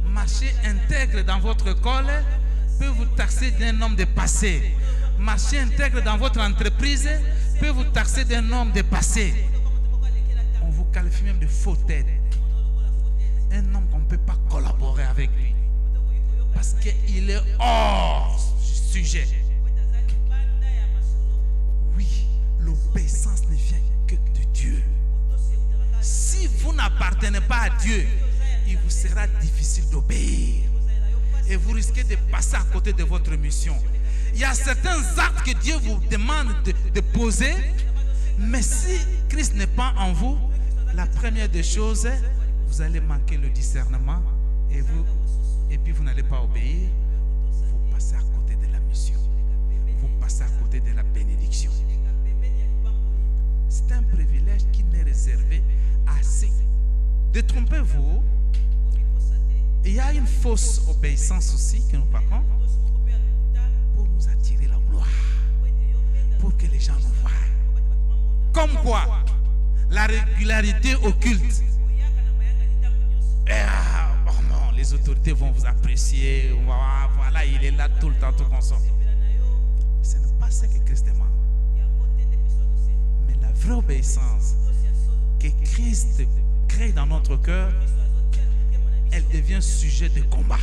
S1: Marcher intègre dans votre col peut vous taxer d'un homme dépassé. Marcher intègre dans votre entreprise peut vous taxer d'un homme dépassé. On vous qualifie même de faux tête. Un homme qu'on ne peut pas collaborer avec lui. Parce qu'il est hors sujet. Oui, l'obéissance ne vient que de Dieu. Si vous n'appartenez pas à Dieu, il vous sera difficile d'obéir. Et vous risquez de passer à côté de votre mission. Il y a certains actes que Dieu vous demande de poser. Mais si Christ n'est pas en vous, la première des choses, vous allez manquer le discernement. Et puis vous n'allez pas obéir. Vous passez à côté de la mission. Vous passez à côté de la bénédiction. C'est un privilège qui n'est réservé à ceux. Détrompez-vous. Il y a une fausse obéissance aussi que nous parlons pour nous attirer la gloire, pour que les gens nous voient. Comme quoi, la régularité occulte. Oh non, les autorités vont vous apprécier. Voilà, il est là tout le temps, tout consort. Ce n'est pas ce que Christ demande. Mais la vraie obéissance que Christ crée dans notre cœur, elle devient sujet de combat.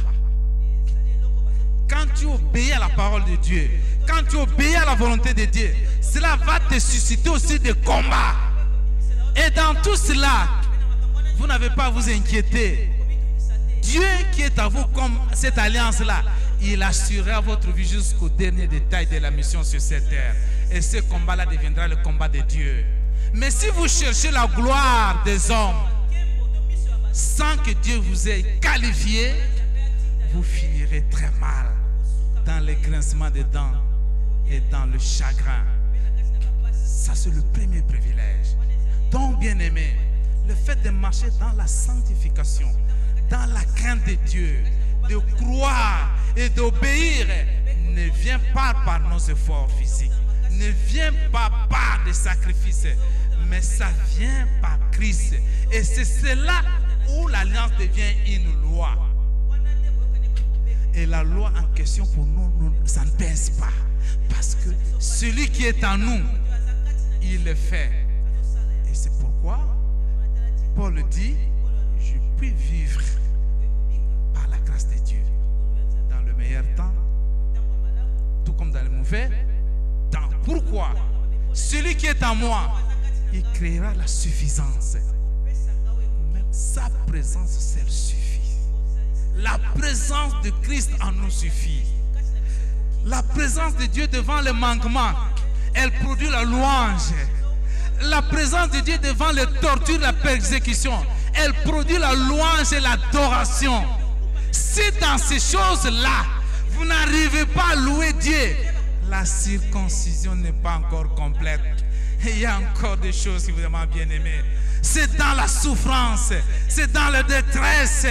S1: Quand tu obéis à la parole de Dieu, quand tu obéis à la volonté de Dieu, cela va te susciter aussi des combats. Et dans tout cela, vous n'avez pas à vous inquiéter. Dieu qui est à vous comme cette alliance-là, il assurera votre vie jusqu'au dernier détail de la mission sur cette terre. Et ce combat-là deviendra le combat de Dieu. Mais si vous cherchez la gloire des hommes, sans que Dieu vous ait qualifié, vous finirez très mal dans les grincements des dents et dans le chagrin. Ça, c'est le premier privilège. Donc, bien-aimé, le fait de marcher dans la sanctification, dans la crainte de Dieu, de croire et d'obéir, ne vient pas par nos efforts physiques, ne vient pas par des sacrifices, mais ça vient par Christ. Et c'est cela où l'alliance devient une loi. Et la loi en question pour nous, ça ne pèse pas. Parce que celui qui est en nous, il le fait. Et c'est pourquoi Paul dit, je puis vivre par la grâce de Dieu. Dans le meilleur temps, tout comme dans le mauvais temps. Pourquoi? Celui qui est en moi, il créera la suffisance. Sa présence seule suffit. La présence de Christ en nous suffit. La présence de Dieu devant le manquement, elle produit la louange. La présence de Dieu devant les tortures, la persécution, elle produit la louange et l'adoration. Si dans ces choses-là, vous n'arrivez pas à louer Dieu, la circoncision n'est pas encore complète. Et il y a encore des choses qui vous demandent, bien-aimés. C'est dans la souffrance, c'est dans la détresse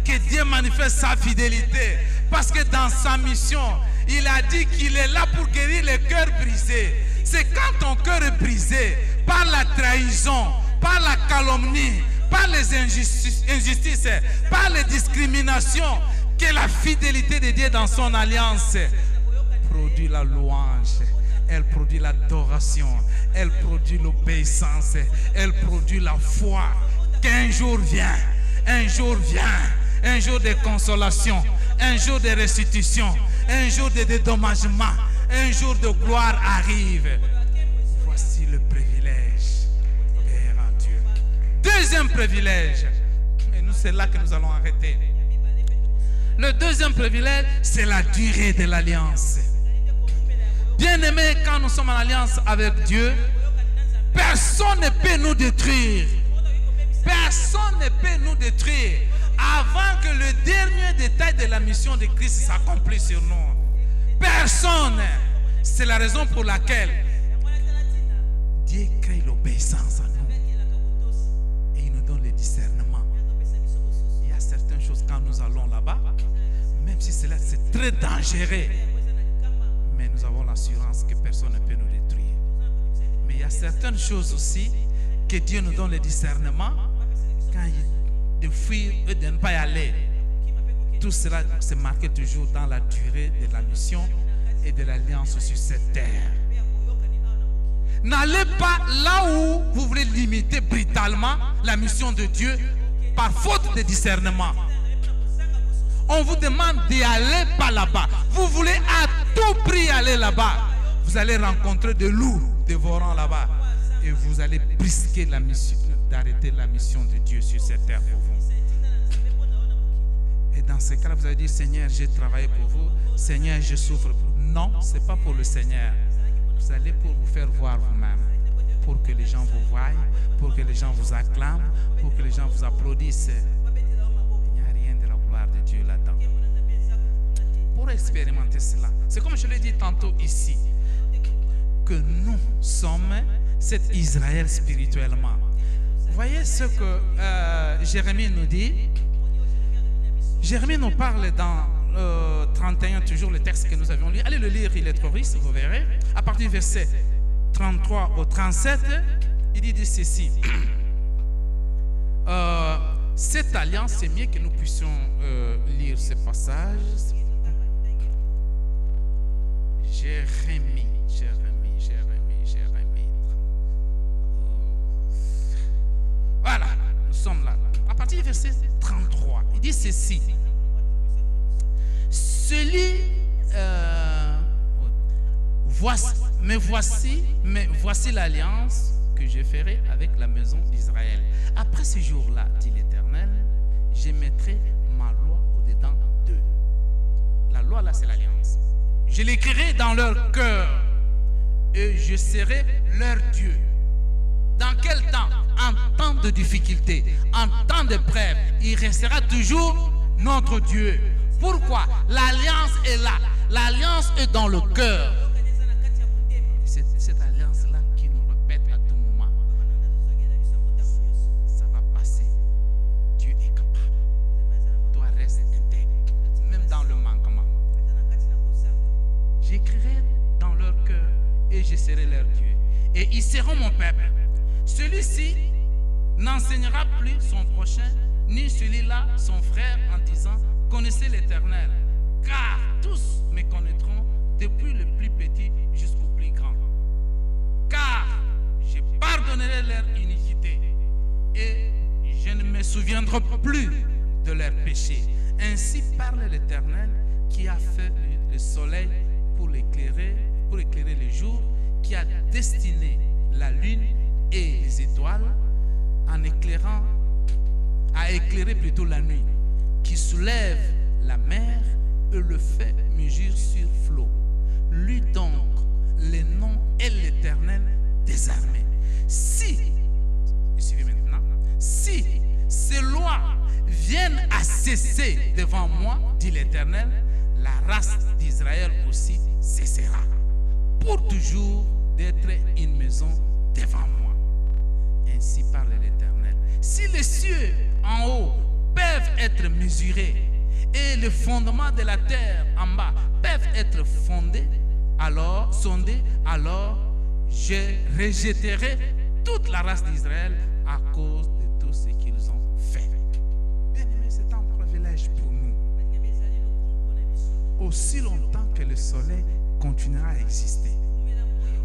S1: que Dieu manifeste sa fidélité. Parce que dans sa mission, il a dit qu'il est là pour guérir les cœurs brisés. C'est quand ton cœur est brisé par la trahison, par la calomnie, par les injustices, par les discriminations, que la fidélité de Dieu dans son alliance produit la louange. Elle produit l'adoration, elle produit l'obéissance, elle produit la foi. Qu'un jour vient, un jour vient, un jour de consolation, un jour de restitution, un jour de dédommagement, un jour de gloire arrive. Voici le privilège. Père en Dieu. Deuxième privilège, et nous c'est là que nous allons arrêter. Le deuxième privilège, c'est la durée de l'alliance. Bien-aimés, quand nous sommes en alliance avec Dieu, personne ne peut nous détruire. Personne ne peut nous détruire. avant que le dernier détail de la mission de Christ s'accomplisse sur nous. Personne. C'est la raison pour laquelle Dieu crée l'obéissance en nous. Et il nous donne le discernement. Il y a certaines choses quand nous allons là-bas, même si c'est très dangereux, mais nous avons l'assurance que personne ne peut nous détruire. Mais il y a certaines choses aussi que Dieu nous donne le discernement quand il de fuir et de ne pas y aller. Tout cela c'est marqué toujours dans la durée de la mission et de l'alliance sur cette terre. N'allez pas là où vous voulez limiter brutalement la mission de Dieu par faute de discernement. On vous demande d'y aller pas là-bas. Vous voulez à tout prix aller là-bas. Vous allez rencontrer des loups dévorants là-bas. Et vous allez brisquer la mission, d'arrêter la mission de Dieu sur cette terre pour vous. Et dans ce cas-là, vous allez dire, Seigneur, j'ai travaillé pour vous. Seigneur, je souffre pour vous. Non, ce n'est pas pour le Seigneur. Vous allez pour vous faire voir vous-même. Pour que les gens vous voient, pour que les gens vous acclament, pour que les gens vous applaudissent. Il n'y a rien de la gloire de Dieu là-dedans. Pour expérimenter cela, c'est comme je l'ai dit tantôt ici, que nous sommes cet Israël spirituellement. Vous voyez ce que Jérémie nous dit. Jérémie nous parle dans 31, toujours le texte que nous avions lu. Allez le lire, il est trop riche, vous verrez. À partir du verset 33 au 37, il dit ceci. Cette alliance, c'est mieux que nous puissions lire ce passage. Jérémie. Voilà, nous sommes là. À partir du verset 33, il dit ceci. Voici l'alliance que je ferai avec la maison d'Israël. Après ce jour-là, dit l'Éternel, je mettrai ma loi au-dedans d'eux. La loi là, c'est l'alliance. Je l'écrirai dans leur cœur et je serai leur Dieu. Dans quel temps? En temps de difficulté, en temps de preuve, il restera toujours notre Dieu. Pourquoi? L'alliance est là. L'alliance est dans le cœur. C'est cette alliance-là qui nous répète à tout moment. Ça va passer. Dieu est capable. Toi, reste intègre, même dans le manquement. J'écrirai dans leur cœur et je serai leur Dieu. Et ils seront mon peuple. Celui-ci n'enseignera plus son prochain, ni celui-là son frère, en disant, connaissez l'Éternel, car tous me connaîtront, depuis le plus petit jusqu'au plus grand. Car je pardonnerai leur iniquité, et je ne me souviendrai plus de leurs péchés. Ainsi parle l'Éternel, qui a fait le soleil pour éclairer le jour, qui a destiné la lune et les étoiles en éclairant, à éclairer plutôt la nuit, qui soulève la mer et le fait mesure sur flot. Lui donc le nom est l'Éternel des armées. Si ces lois viennent à cesser devant moi, dit l'Éternel, la race d'Israël aussi cessera, pour toujours d'être une maison devant moi. Ainsi parle l'Éternel. Si les cieux en haut peuvent être mesurés et les fondements de la terre en bas peuvent être sondés, alors je rejetterai toute la race d'Israël à cause de tout ce qu'ils ont fait. Bien aimé, c'est un privilège pour nous. Aussi longtemps que le soleil continuera à exister,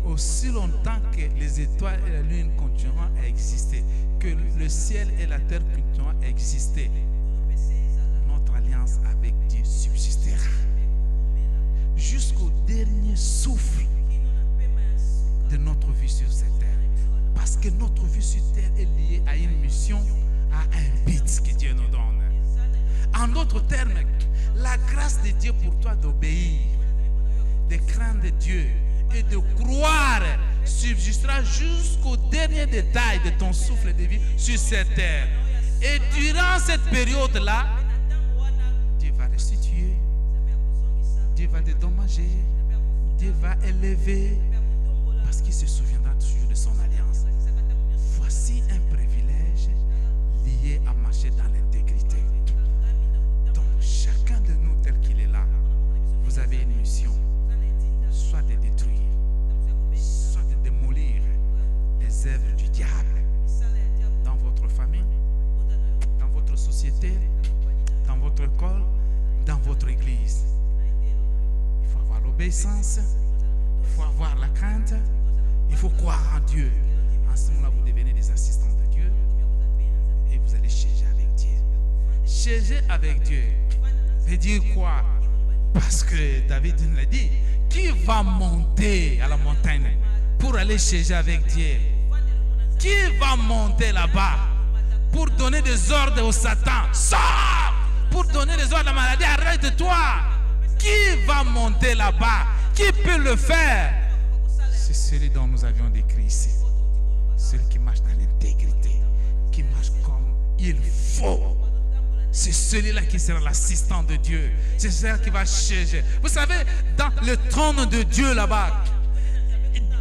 S1: aussi longtemps que les étoiles et la lune continueront à exister, que le ciel et la terre continueront à exister, notre alliance avec Dieu subsistera jusqu'au dernier souffle de notre vie sur cette terre. Parce que notre vie sur terre est liée à une mission, à un but que Dieu nous donne. En d'autres termes, la grâce de Dieu pour toi d'obéir, de craindre Dieu et de croire subsistera jusqu'au dernier détail de ton souffle de vie sur cette terre. Et durant cette période-là, Dieu va restituer, Dieu va dédommager, Dieu va élever, parce qu'il se souviendra toujours de son alliance. Voici un privilège lié à marcher dans l'intégrité. Donc chacun de nous tel qu'il est là, vous avez une mission, soit de détruire, soit de démolir les œuvres du diable dans votre famille, dans votre société, dans votre école, dans votre église. Il faut avoir l'obéissance, il faut avoir la crainte, il faut croire en Dieu. En ce moment-là, vous devenez des assistants de Dieu et vous allez siéger avec Dieu. Siéger avec Dieu veut dire quoi? Parce que David nous l'a dit, qui va monter à la montagne pour aller siéger avec Dieu? Qui va monter là-bas pour donner des ordres au Satan? Sors! Pour donner des ordres à la maladie, arrête-toi! Qui va monter là-bas? Qui peut le faire? C'est celui dont nous avions décrit ici. Celui qui marche dans l'intégrité, qui marche comme il faut. C'est celui-là qui sera l'assistant de Dieu. C'est celui qui va siéger. Vous savez, dans le trône de Dieu là-bas,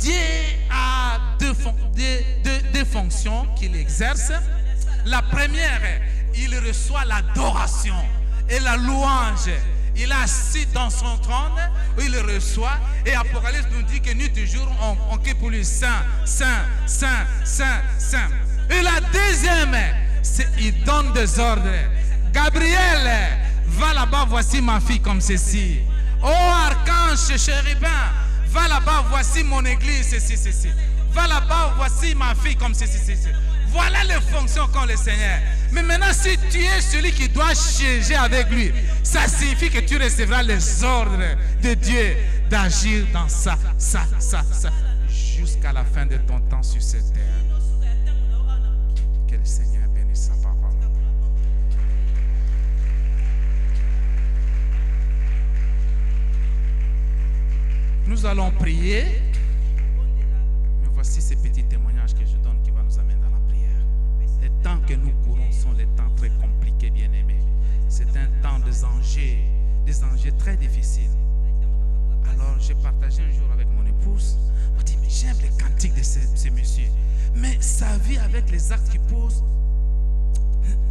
S1: Dieu a deux fonctions qu'il exerce. La première, il reçoit l'adoration et la louange. Il est assis dans son trône, il le reçoit. Et Apocalypse nous dit que nuit et jour, on crie pour lui Saint, Saint, Saint, Saint, Saint. Et la deuxième, c'est il donne des ordres. Gabriel, va là-bas, voici ma fille comme ceci. Oh archange chérubin, va là-bas, voici mon église, ceci, ceci. Va là-bas, voici ma fille comme ceci, ceci. Voilà les fonctions qu'ont le Seigneur. Mais maintenant, si tu es celui qui doit siéger avec lui, ça signifie que tu recevras les ordres de Dieu d'agir dans ça, jusqu'à la fin de ton temps sur cette terre. Que le Seigneur bénisse sa parole. Nous allons prier. Mais voici ces petits témoignages que je donne qui vont nous amener dans la prière. Les temps que nous courons sont les temps très compliqués, bien-aimés. C'est un temps des enjeux très difficiles. Alors, j'ai partagé un jour avec mon épouse. Elle m'a dit, mais j'aime les cantiques de ces messieurs. Mais sa vie avec les actes qu'il pose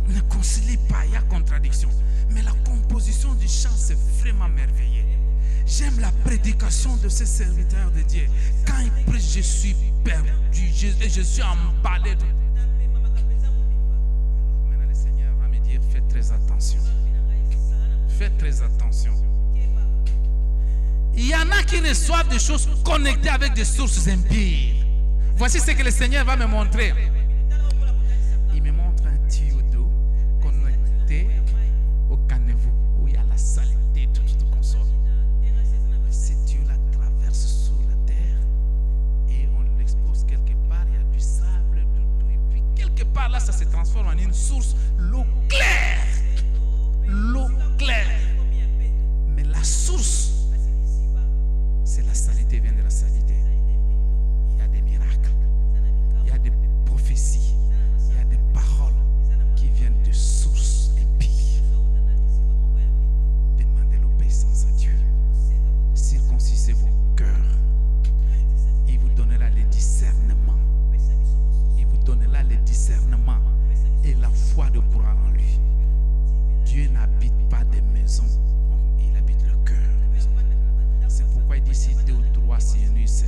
S1: ne concilie pas, il y a contradiction. Mais la composition du chant, c'est vraiment merveilleux. J'aime la prédication de ces serviteurs de Dieu. Quand ils prêchent, je suis perdu, je suis emballé. Maintenant, le Seigneur va me dire, faites très attention. Faites très attention. Il y en a qui reçoivent des choses connectées avec des sources impies. Voici ce que le Seigneur va me montrer. Il me montre un tuyau d'eau connecté au caniveau où il y a la saleté, tout consort. Ce tuyau-là traverse sous la terre et on l'expose quelque part. Il y a du sable, tout, et puis quelque part là, ça se transforme en une source, l'eau claire. L'eau claire. Mais la source, c'est la saleté, vient de la saleté. Il y a des miracles, il y a des prophéties, il y a des paroles qui viennent de sources impies. Demandez l'obéissance à Dieu. Circoncisez vos cœurs. Il vous donnera le discernement. Il vous donnera le discernement et la foi de croire en lui. Dieu n'habite pas des maisons, il habite le cœur. C'est pourquoi il dit si deux ou trois s'y unissent